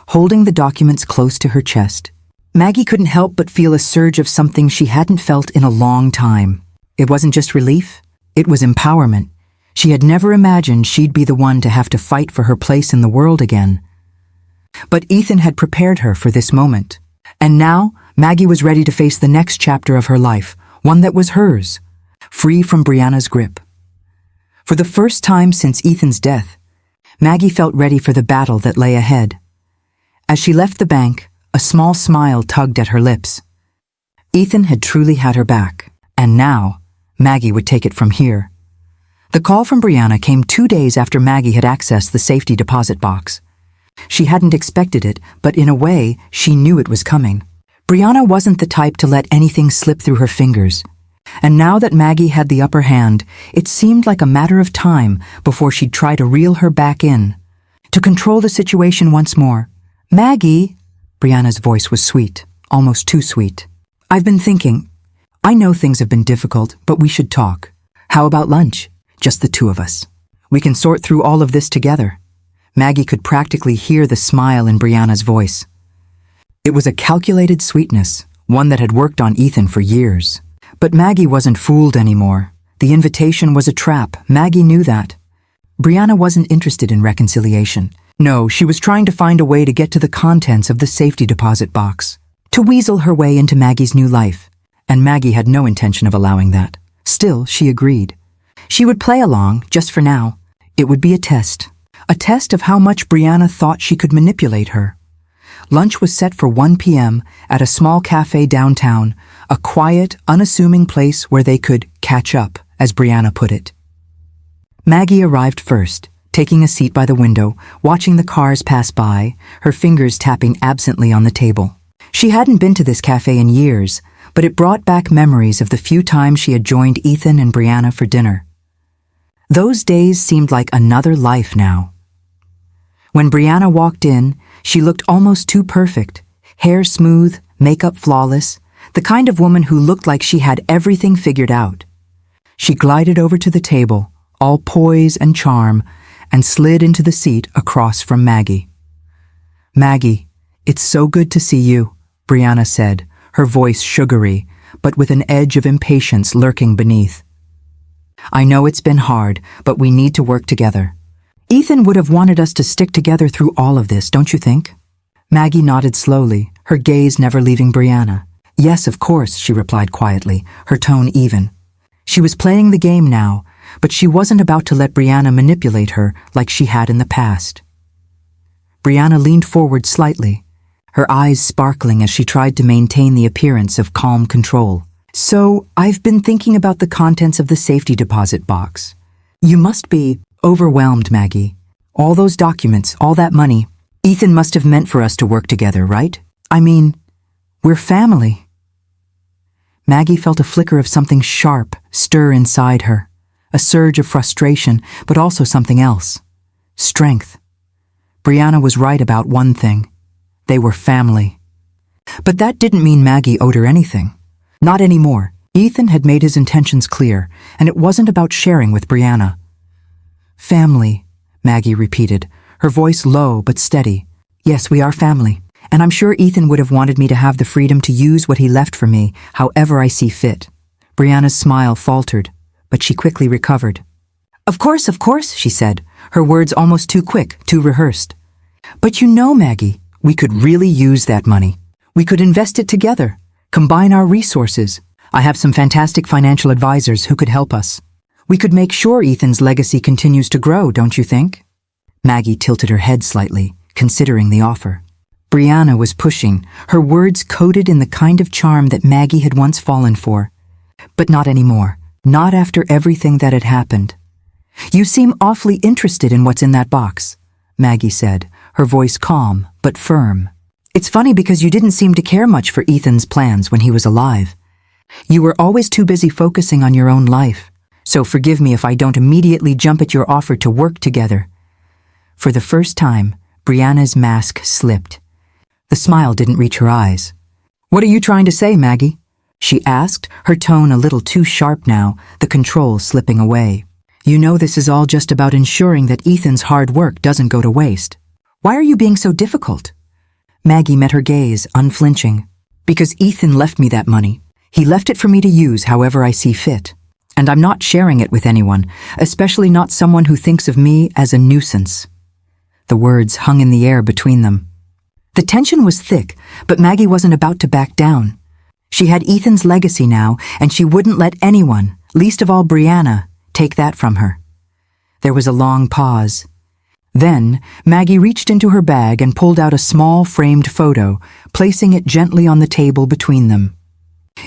holding the documents close to her chest, Maggie couldn't help but feel a surge of something she hadn't felt in a long time. It wasn't just relief, it was empowerment. She had never imagined she'd be the one to have to fight for her place in the world again. But Ethan had prepared her for this moment. And now, Maggie was ready to face the next chapter of her life, one that was hers, free from Brianna's grip. For the first time since Ethan's death, Maggie felt ready for the battle that lay ahead. As she left the bank, a small smile tugged at her lips. Ethan had truly had her back, and now, Maggie would take it from here. The call from Brianna came 2 days after Maggie had accessed the safety deposit box. She hadn't expected it, but in a way, she knew it was coming. Brianna wasn't the type to let anything slip through her fingers. And now that Maggie had the upper hand, it seemed like a matter of time before she'd try to reel her back in, to control the situation once more. "Maggie," Brianna's voice was sweet, almost too sweet. "I've been thinking. I know things have been difficult, but we should talk. How about lunch? Just the 2 of us. We can sort through all of this together." Maggie could practically hear the smile in Brianna's voice. It was a calculated sweetness, one that had worked on Ethan for years. But Maggie wasn't fooled anymore. The invitation was a trap. Maggie knew that. Brianna wasn't interested in reconciliation. No, she was trying to find a way to get to the contents of the safety deposit box, to weasel her way into Maggie's new life. And Maggie had no intention of allowing that. Still, she agreed. She would play along, just for now. It would be a test of how much Brianna thought she could manipulate her. Lunch was set for 1 p.m. at a small cafe downtown, a quiet, unassuming place where they could catch up, as Brianna put it. Maggie arrived first, taking a seat by the window, watching the cars pass by, her fingers tapping absently on the table. She hadn't been to this cafe in years, but it brought back memories of the few times she had joined Ethan and Brianna for dinner. Those days seemed like another life now. When Brianna walked in, she looked almost too perfect, hair smooth, makeup flawless, the kind of woman who looked like she had everything figured out. She glided over to the table, all poise and charm, and slid into the seat across from Maggie. "Maggie, it's so good to see you," Brianna said, her voice sugary, but with an edge of impatience lurking beneath. "I know it's been hard, but we need to work together. Ethan would have wanted us to stick together through all of this, don't you think?" Maggie nodded slowly, her gaze never leaving Brianna. "Yes, of course," she replied quietly, her tone even. She was playing the game now, but she wasn't about to let Brianna manipulate her like she had in the past. Brianna leaned forward slightly, her eyes sparkling as she tried to maintain the appearance of calm control. "So, I've been thinking about the contents of the safety deposit box. You must be overwhelmed, Maggie. All those documents, all that money. Ethan must have meant for us to work together, right? I mean, we're family." Maggie felt a flicker of something sharp stir inside her, a surge of frustration, but also something else. Strength. Brianna was right about one thing. They were family. But that didn't mean Maggie owed her anything. Not anymore. Ethan had made his intentions clear, and it wasn't about sharing with Brianna. "Family," Maggie repeated, her voice low but steady. "Yes, we are family, and I'm sure Ethan would have wanted me to have the freedom to use what he left for me, however I see fit." Brianna's smile faltered, but she quickly recovered. Of course," she said, her words almost too quick, too rehearsed. "But you know, Maggie, we could really use that money. We could invest it together, combine our resources. I have some fantastic financial advisors who could help us. We could make sure Ethan's legacy continues to grow, don't you think?" Maggie tilted her head slightly, considering the offer. Brianna was pushing, her words coated in the kind of charm that Maggie had once fallen for. But not anymore, not after everything that had happened. "You seem awfully interested in what's in that box," Maggie said, her voice calm but firm. It's funny because you didn't seem to care much for Ethan's plans when he was alive. You were always too busy focusing on your own life, so forgive me if I don't immediately jump at your offer to work together." For the first time, Brianna's mask slipped. The smile didn't reach her eyes. "What are you trying to say, Maggie?" she asked, her tone a little too sharp now, the control slipping away. "You know this is all just about ensuring that Ethan's hard work doesn't go to waste. Why are you being so difficult?" Maggie met her gaze, unflinching. "Because Ethan left me that money. He left it for me to use however I see fit. And I'm not sharing it with anyone, especially not someone who thinks of me as a nuisance." The words hung in the air between them. The tension was thick, but Maggie wasn't about to back down. She had Ethan's legacy now, and she wouldn't let anyone, least of all Brianna, take that from her. There was a long pause. Then, Maggie reached into her bag and pulled out a small framed photo, placing it gently on the table between them.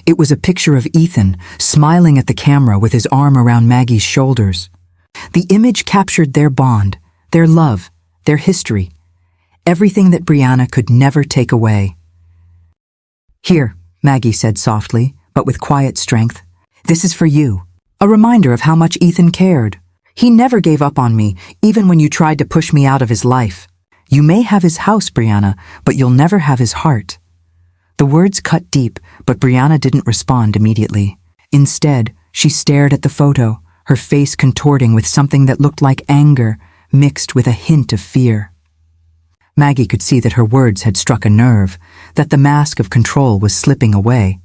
It was a picture of Ethan, smiling at the camera with his arm around Maggie's shoulders. The image captured their bond, their love, their history, everything that Brianna could never take away. "Here," Maggie said softly, but with quiet strength. "This is for you, a reminder of how much Ethan cared. He never gave up on me, even when you tried to push me out of his life. You may have his house, Brianna, but you'll never have his heart." The words cut deep, but Brianna didn't respond immediately. Instead, she stared at the photo, her face contorting with something that looked like anger, mixed with a hint of fear. Maggie could see that her words had struck a nerve, that the mask of control was slipping away.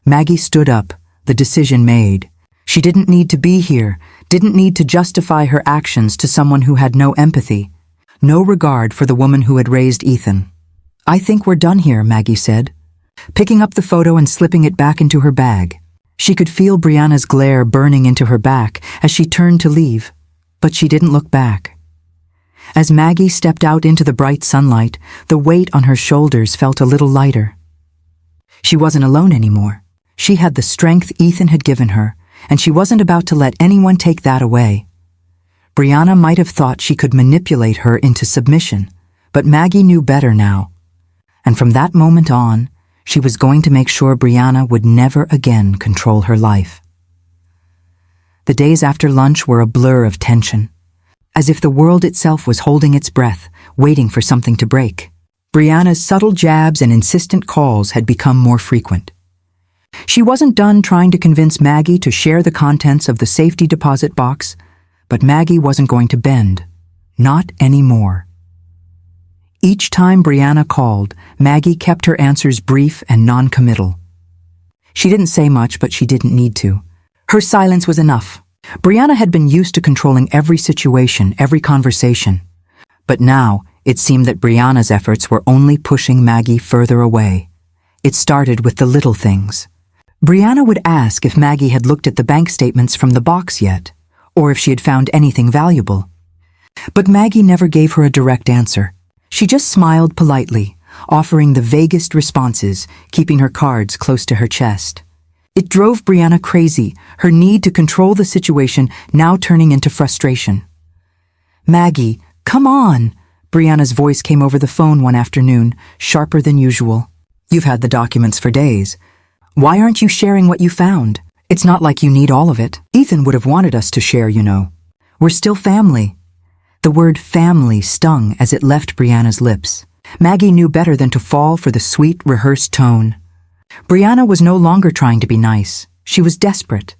Maggie stood up, the decision made. She didn't need to be here, didn't need to justify her actions to someone who had no empathy, no regard for the woman who had raised Ethan. "I think we're done here," Maggie said, picking up the photo and slipping it back into her bag. She could feel Brianna's glare burning into her back as she turned to leave, but she didn't look back. As Maggie stepped out into the bright sunlight, the weight on her shoulders felt a little lighter. She wasn't alone anymore. She had the strength Ethan had given her, and she wasn't about to let anyone take that away. Brianna might have thought she could manipulate her into submission, but Maggie knew better now. And from that moment on, she was going to make sure Brianna would never again control her life. The days after lunch were a blur of tension, as if the world itself was holding its breath, waiting for something to break. Brianna's subtle jabs and insistent calls had become more frequent. She wasn't done trying to convince Maggie to share the contents of the safety deposit box, but Maggie wasn't going to bend. Not anymore. Each time Brianna called, Maggie kept her answers brief and non-committal. She didn't say much, but she didn't need to. Her silence was enough. Brianna had been used to controlling every situation, every conversation. But now, it seemed that Brianna's efforts were only pushing Maggie further away. It started with the little things. Brianna would ask if Maggie had looked at the bank statements from the box yet, or if she had found anything valuable. But Maggie never gave her a direct answer. She just smiled politely, offering the vaguest responses, keeping her cards close to her chest. It drove Brianna crazy, her need to control the situation now turning into frustration. "Maggie, come on!" Brianna's voice came over the phone one afternoon, sharper than usual. "You've had the documents for days. Why aren't you sharing what you found? It's not like you need all of it. Ethan would have wanted us to share, you know. We're still family." The word family stung as it left Brianna's lips. Maggie knew better than to fall for the sweet, rehearsed tone. Brianna was no longer trying to be nice. She was desperate.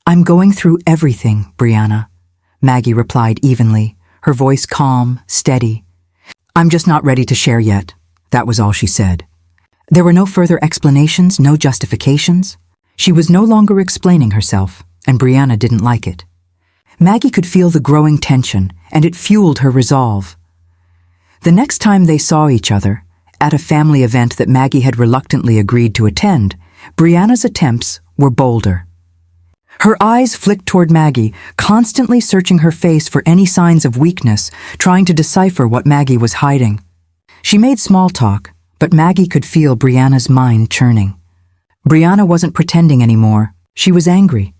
"I'm going through everything, Brianna," Maggie replied evenly, her voice calm, steady. "I'm just not ready to share yet." That was all she said. There were no further explanations, no justifications. She was no longer explaining herself, and Brianna didn't like it. Maggie could feel the growing tension, and it fueled her resolve. The next time they saw each other, at a family event that Maggie had reluctantly agreed to attend, Brianna's attempts were bolder. Her eyes flicked toward Maggie, constantly searching her face for any signs of weakness, trying to decipher what Maggie was hiding. She made small talk, but Maggie could feel Brianna's mind churning. Brianna wasn't pretending anymore. She was angry.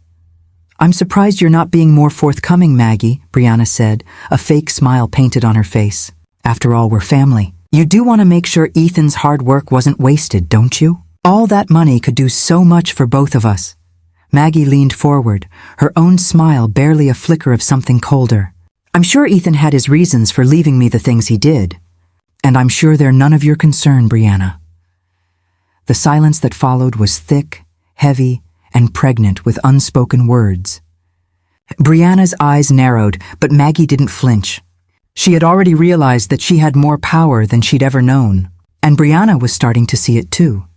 "I'm surprised you're not being more forthcoming, Maggie," Brianna said, a fake smile painted on her face. "After all, we're family. You do want to make sure Ethan's hard work wasn't wasted, don't you? All that money could do so much for both of us. Maggie leaned forward, her own smile barely a flicker of something colder. I'm sure Ethan had his reasons for leaving me the things he did. And I'm sure they're none of your concern, Brianna. The silence that followed was thick, heavy, and pregnant with unspoken words. Brianna's eyes narrowed, but Maggie didn't flinch. She had already realized that she had more power than she'd ever known, and Brianna was starting to see it too.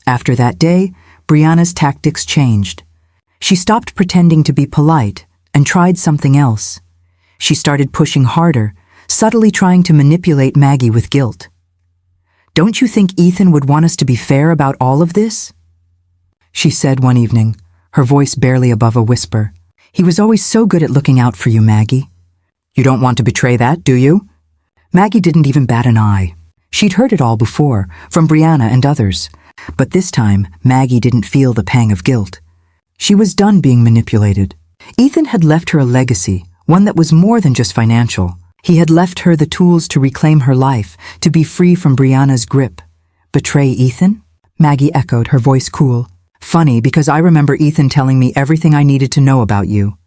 After that day, Brianna's tactics changed. She stopped pretending to be polite and tried something else. She started pushing harder, subtly trying to manipulate Maggie with guilt. Don't you think Ethan would want us to be fair about all of this? She said one evening, her voice barely above a whisper. He was always so good at looking out for you, Maggie. You don't want to betray that, do you? Maggie didn't even bat an eye. She'd heard it all before, from Brianna and others. But this time, Maggie didn't feel the pang of guilt. She was done being manipulated. Ethan had left her a legacy, one that was more than just financial. He had left her the tools to reclaim her life, to be free from Brianna's grip. Betray Ethan? Maggie echoed, her voice cool. Funny, because I remember Ethan telling me everything I needed to know about you.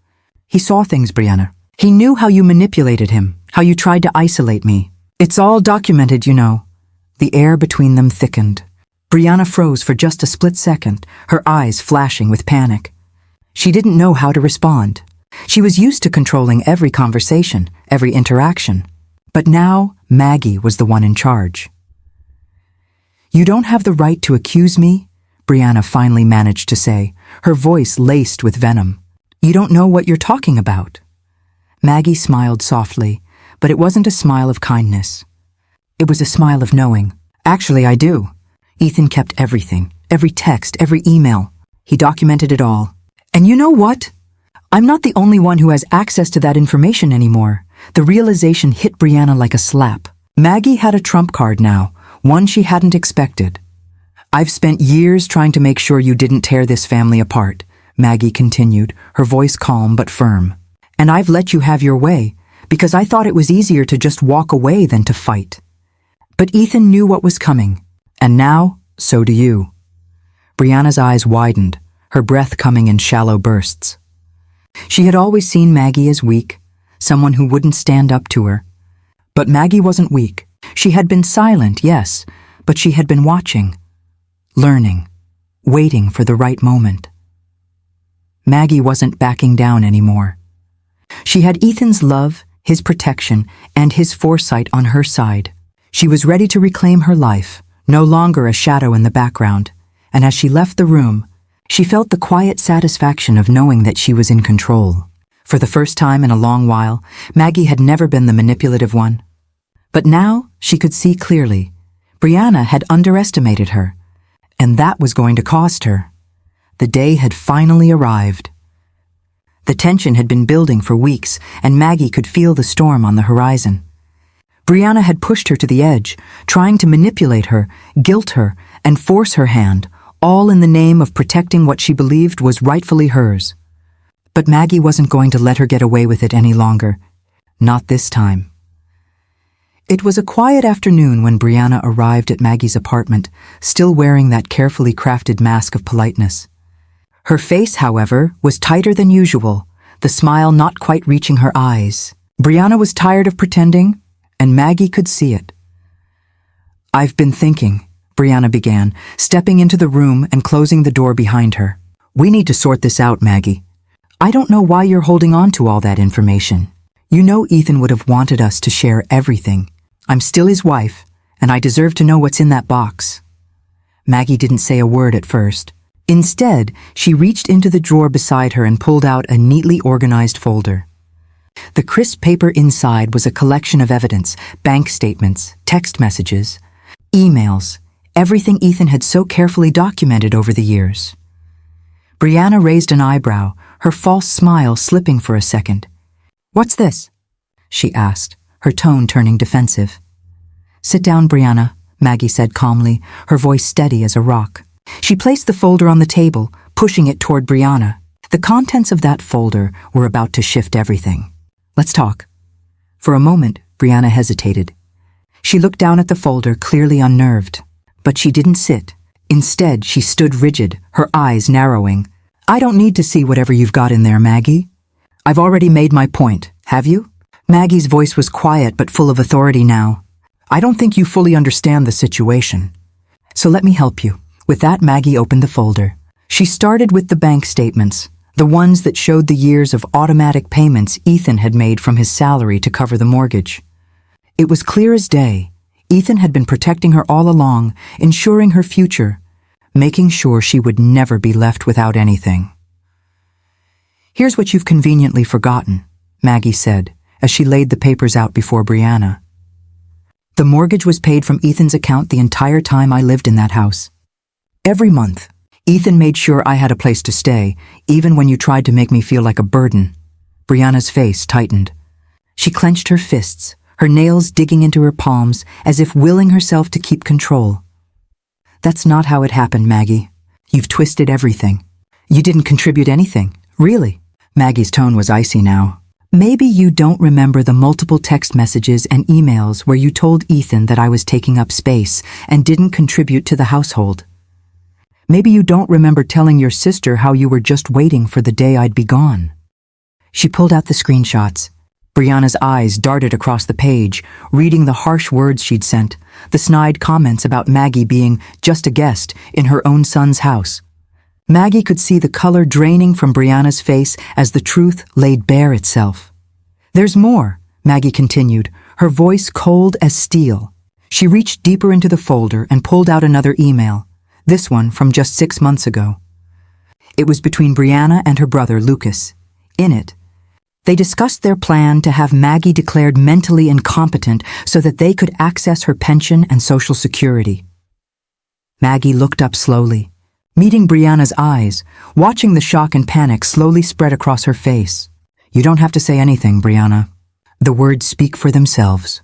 He saw things, Brianna. He knew how you manipulated him, how you tried to isolate me. It's all documented, you know. The air between them thickened. Brianna froze for just a split second, her eyes flashing with panic. She didn't know how to respond. She was used to controlling every conversation, every interaction. But now, Maggie was the one in charge. You don't have the right to accuse me, Brianna finally managed to say, her voice laced with venom. You don't know what you're talking about. Maggie smiled softly, but it wasn't a smile of kindness. It was a smile of knowing. Actually, I do. Ethan kept everything, every text, every email. He documented it all. And you know what? I'm not the only one who has access to that information anymore. The realization hit Brianna like a slap. Maggie had a trump card now, one she hadn't expected. I've spent years trying to make sure you didn't tear this family apart, Maggie continued, her voice calm but firm. And I've let you have your way, because I thought it was easier to just walk away than to fight. But Ethan knew what was coming, and now, so do you. Brianna's eyes widened, her breath coming in shallow bursts. She had always seen Maggie as weak, someone who wouldn't stand up to her. But Maggie wasn't weak. She had been silent, yes, but she had been watching, learning, waiting for the right moment. Maggie wasn't backing down anymore. She had Ethan's love, his protection, and his foresight on her side. She was ready to reclaim her life, no longer a shadow in the background, and as she left the room, she felt the quiet satisfaction of knowing that she was in control. For the first time in a long while, Maggie had never been the manipulative one. But now she could see clearly. Brianna had underestimated her, and that was going to cost her. The day had finally arrived. The tension had been building for weeks, and Maggie could feel the storm on the horizon. Brianna had pushed her to the edge, trying to manipulate her, guilt her, and force her hand, all in the name of protecting what she believed was rightfully hers. But Maggie wasn't going to let her get away with it any longer. Not this time. It was a quiet afternoon when Brianna arrived at Maggie's apartment, still wearing that carefully crafted mask of politeness. Her face, however, was tighter than usual, the smile not quite reaching her eyes. Brianna was tired of pretending, and Maggie could see it. I've been thinking, Brianna began, stepping into the room and closing the door behind her. We need to sort this out, Maggie. I don't know why you're holding on to all that information. You know Ethan would have wanted us to share everything. I'm still his wife, and I deserve to know what's in that box. Maggie didn't say a word at first. Instead, she reached into the drawer beside her and pulled out a neatly organized folder. The crisp paper inside was a collection of evidence, bank statements, text messages, emails, everything Ethan had so carefully documented over the years. Brianna raised an eyebrow, her false smile slipping for a second. What's this? She asked, her tone turning defensive. Sit down, Brianna, Maggie said calmly, her voice steady as a rock. She placed the folder on the table, pushing it toward Brianna. The contents of that folder were about to shift everything. Let's talk. For a moment, Brianna hesitated. She looked down at the folder, clearly unnerved. But she didn't sit. Instead, she stood rigid, her eyes narrowing. "I don't need to see whatever you've got in there, Maggie. I've already made my point, have you?" Maggie's voice was quiet but full of authority now. "I don't think you fully understand the situation. So let me help you." With that, Maggie opened the folder. She started with the bank statements, the ones that showed the years of automatic payments Ethan had made from his salary to cover the mortgage. It was clear as day. Ethan had been protecting her all along, ensuring her future, making sure she would never be left without anything. "Here's what you've conveniently forgotten," Maggie said, as she laid the papers out before Brianna. "The mortgage was paid from Ethan's account the entire time I lived in that house. Every month, Ethan made sure I had a place to stay, even when you tried to make me feel like a burden." Brianna's face tightened. She clenched her fists, her nails digging into her palms as if willing herself to keep control. "That's not how it happened, Maggie. You've twisted everything. You didn't contribute anything, really." Maggie's tone was icy now. "Maybe you don't remember the multiple text messages and emails where you told Ethan that I was taking up space and didn't contribute to the household. Maybe you don't remember telling your sister how you were just waiting for the day I'd be gone." She pulled out the screenshots. Brianna's eyes darted across the page, reading the harsh words she'd sent, the snide comments about Maggie being just a guest in her own son's house. Maggie could see the color draining from Brianna's face as the truth laid bare itself. "There's more," Maggie continued, her voice cold as steel. She reached deeper into the folder and pulled out another email, this one from just 6 months ago. It was between Brianna and her brother, Lucas. In it, they discussed their plan to have Maggie declared mentally incompetent so that they could access her pension and Social Security. Maggie looked up slowly, meeting Brianna's eyes, watching the shock and panic slowly spread across her face. "You don't have to say anything, Brianna." The words speak for themselves.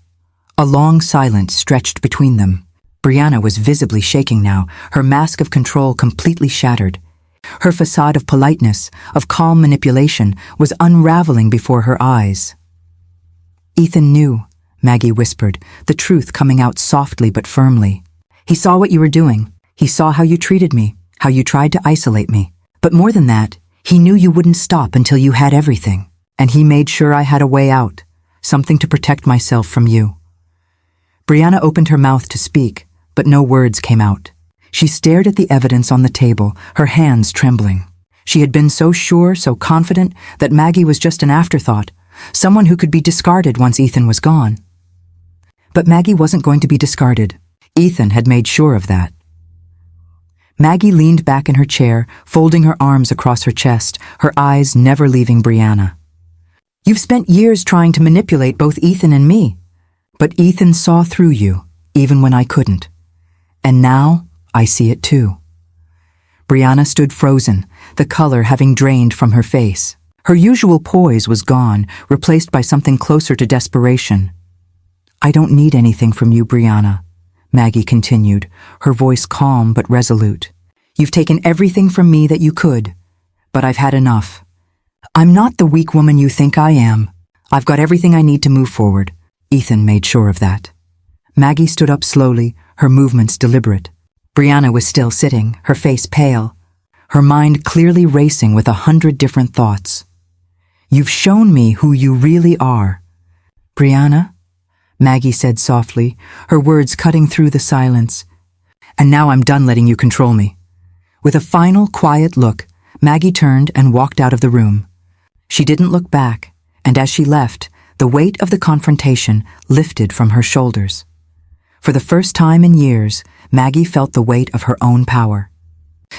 A long silence stretched between them. Brianna was visibly shaking now, her mask of control completely shattered. Her facade of politeness, of calm manipulation, was unraveling before her eyes. "Ethan knew," Maggie whispered, the truth coming out softly but firmly. "He saw what you were doing. He saw how you treated me, how you tried to isolate me. But more than that, he knew you wouldn't stop until you had everything. And he made sure I had a way out, something to protect myself from you." Brianna opened her mouth to speak, but no words came out. She stared at the evidence on the table, her hands trembling. She had been so sure, so confident, that Maggie was just an afterthought, someone who could be discarded once Ethan was gone. But Maggie wasn't going to be discarded. Ethan had made sure of that. Maggie leaned back in her chair, folding her arms across her chest, her eyes never leaving Brianna. "You've spent years trying to manipulate both Ethan and me. But Ethan saw through you, even when I couldn't. And now, I see it too." Brianna stood frozen, the color having drained from her face. Her usual poise was gone, replaced by something closer to desperation. "I don't need anything from you, Brianna," Maggie continued, her voice calm but resolute. "You've taken everything from me that you could, but I've had enough. I'm not the weak woman you think I am. I've got everything I need to move forward." Ethan made sure of that. Maggie stood up slowly, her movements deliberate. Brianna was still sitting, her face pale, her mind clearly racing with 100 different thoughts. "You've shown me who you really are." "Brianna?" Maggie said softly, her words cutting through the silence. "And now I'm done letting you control me." With a final, quiet look, Maggie turned and walked out of the room. She didn't look back, and as she left, the weight of the confrontation lifted from her shoulders. For the first time in years, Maggie felt the weight of her own power.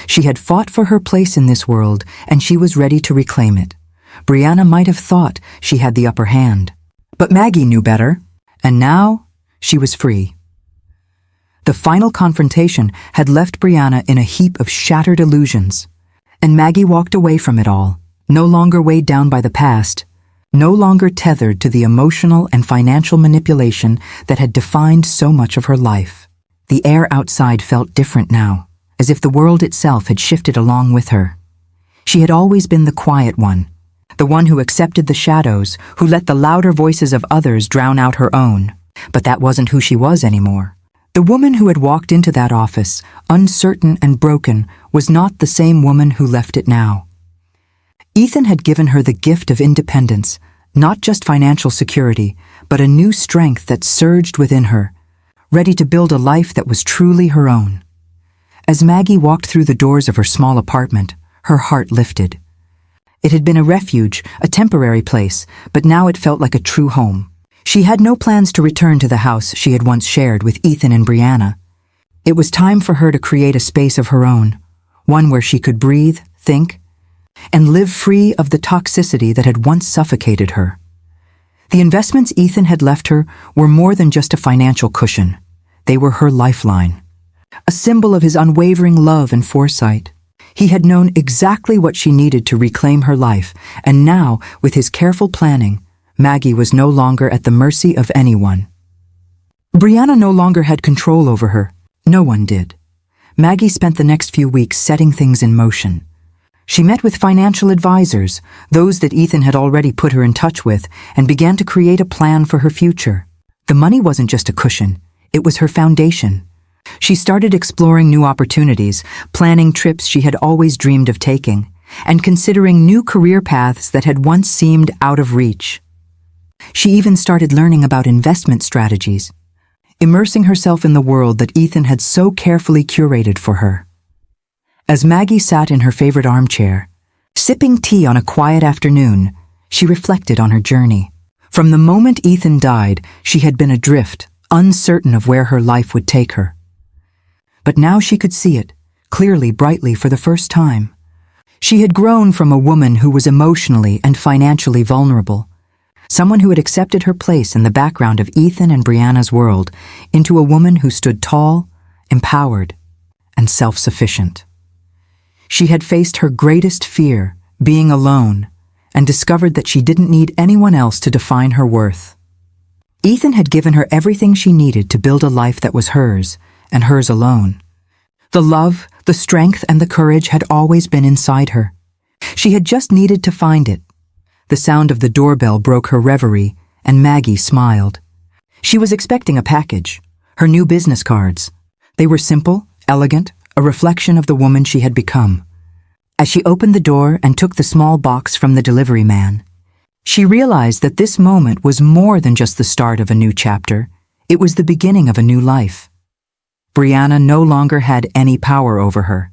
She had fought for her place in this world, and she was ready to reclaim it. Brianna might have thought she had the upper hand. But Maggie knew better, and now she was free. The final confrontation had left Brianna in a heap of shattered illusions, and Maggie walked away from it all, no longer weighed down by the past, no longer tethered to the emotional and financial manipulation that had defined so much of her life. The air outside felt different now, as if the world itself had shifted along with her. She had always been the quiet one, the one who accepted the shadows, who let the louder voices of others drown out her own. But that wasn't who she was anymore. The woman who had walked into that office, uncertain and broken, was not the same woman who left it now. Ethan had given her the gift of independence, not just financial security, but a new strength that surged within her, ready to build a life that was truly her own. As Maggie walked through the doors of her small apartment, her heart lifted. It had been a refuge, a temporary place, but now it felt like a true home. She had no plans to return to the house she had once shared with Ethan and Brianna. It was time for her to create a space of her own, one where she could breathe, think, and live free of the toxicity that had once suffocated her. The investments Ethan had left her were more than just a financial cushion. They were her lifeline, a symbol of his unwavering love and foresight. He had known exactly what she needed to reclaim her life, and now, with his careful planning, Maggie was no longer at the mercy of anyone. Brianna no longer had control over her. No one did. Maggie spent the next few weeks setting things in motion. She met with financial advisors, those that Ethan had already put her in touch with, and began to create a plan for her future. The money wasn't just a cushion, it was her foundation. She started exploring new opportunities, planning trips she had always dreamed of taking, and considering new career paths that had once seemed out of reach. She even started learning about investment strategies, immersing herself in the world that Ethan had so carefully curated for her. As Maggie sat in her favorite armchair, sipping tea on a quiet afternoon, she reflected on her journey. From the moment Ethan died, she had been adrift, uncertain of where her life would take her. But now she could see it, clearly, brightly, for the first time. She had grown from a woman who was emotionally and financially vulnerable, someone who had accepted her place in the background of Ethan and Brianna's world, into a woman who stood tall, empowered, and self-sufficient. She had faced her greatest fear, being alone, and discovered that she didn't need anyone else to define her worth. Ethan had given her everything she needed to build a life that was hers, and hers alone. The love, the strength, and the courage had always been inside her. She had just needed to find it. The sound of the doorbell broke her reverie, and Maggie smiled. She was expecting a package, her new business cards. They were simple, elegant, a reflection of the woman she had become. As she opened the door and took the small box from the delivery man, she realized that this moment was more than just the start of a new chapter. It was the beginning of a new life. Brianna no longer had any power over her.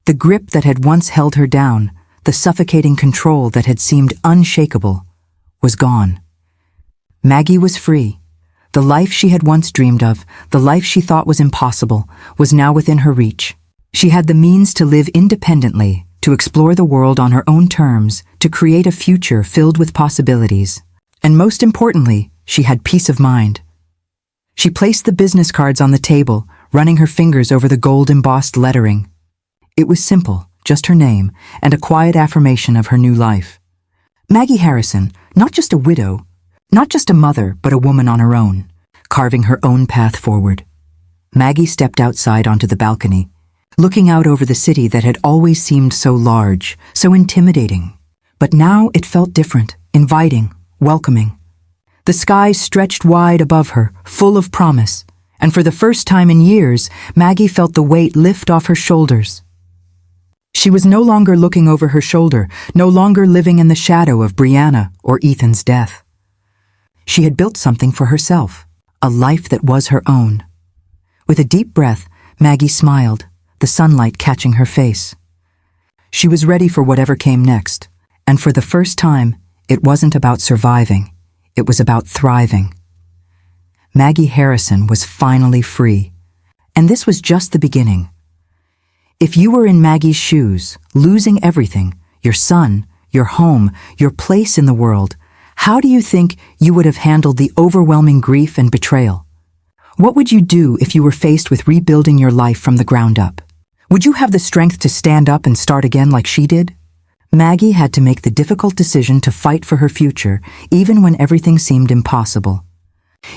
The grip that had once held her down, the suffocating control that had seemed unshakable, was gone. Maggie was free. The life she had once dreamed of, the life she thought was impossible, was now within her reach. She had the means to live independently, to explore the world on her own terms, to create a future filled with possibilities. And most importantly, she had peace of mind. She placed the business cards on the table, running her fingers over the gold-embossed lettering. It was simple, just her name, and a quiet affirmation of her new life. Maggie Harrison, not just a widow, not just a mother, but a woman on her own, carving her own path forward. Maggie stepped outside onto the balcony, looking out over the city that had always seemed so large, so intimidating. But now it felt different, inviting, welcoming. The sky stretched wide above her, full of promise, and for the first time in years, Maggie felt the weight lift off her shoulders. She was no longer looking over her shoulder, no longer living in the shadow of Brianna or Ethan's death. She had built something for herself, a life that was her own. With a deep breath, Maggie smiled, the sunlight catching her face. She was ready for whatever came next, and for the first time, it wasn't about surviving, it was about thriving. Maggie Harrison was finally free, and this was just the beginning. If you were in Maggie's shoes, losing everything, your son, your home, your place in the world, how do you think you would have handled the overwhelming grief and betrayal? What would you do if you were faced with rebuilding your life from the ground up? Would you have the strength to stand up and start again like she did? Maggie had to make the difficult decision to fight for her future, even when everything seemed impossible.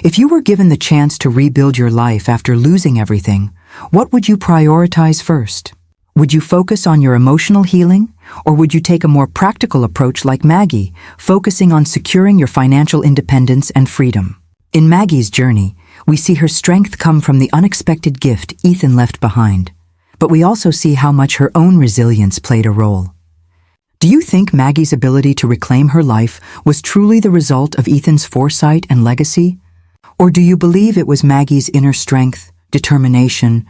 If you were given the chance to rebuild your life after losing everything, what would you prioritize first? Would you focus on your emotional healing, or would you take a more practical approach like Maggie, focusing on securing your financial independence and freedom? In Maggie's journey, we see her strength come from the unexpected gift Ethan left behind, but we also see how much her own resilience played a role. Do you think Maggie's ability to reclaim her life was truly the result of Ethan's foresight and legacy? Or do you believe it was Maggie's inner strength, determination,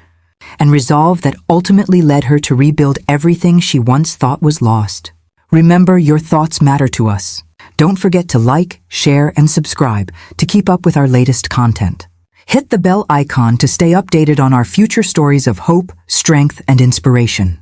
and resolve that ultimately led her to rebuild everything she once thought was lost? Remember, your thoughts matter to us. Don't forget to like, share, and subscribe to keep up with our latest content. Hit the bell icon to stay updated on our future stories of hope, strength, and inspiration.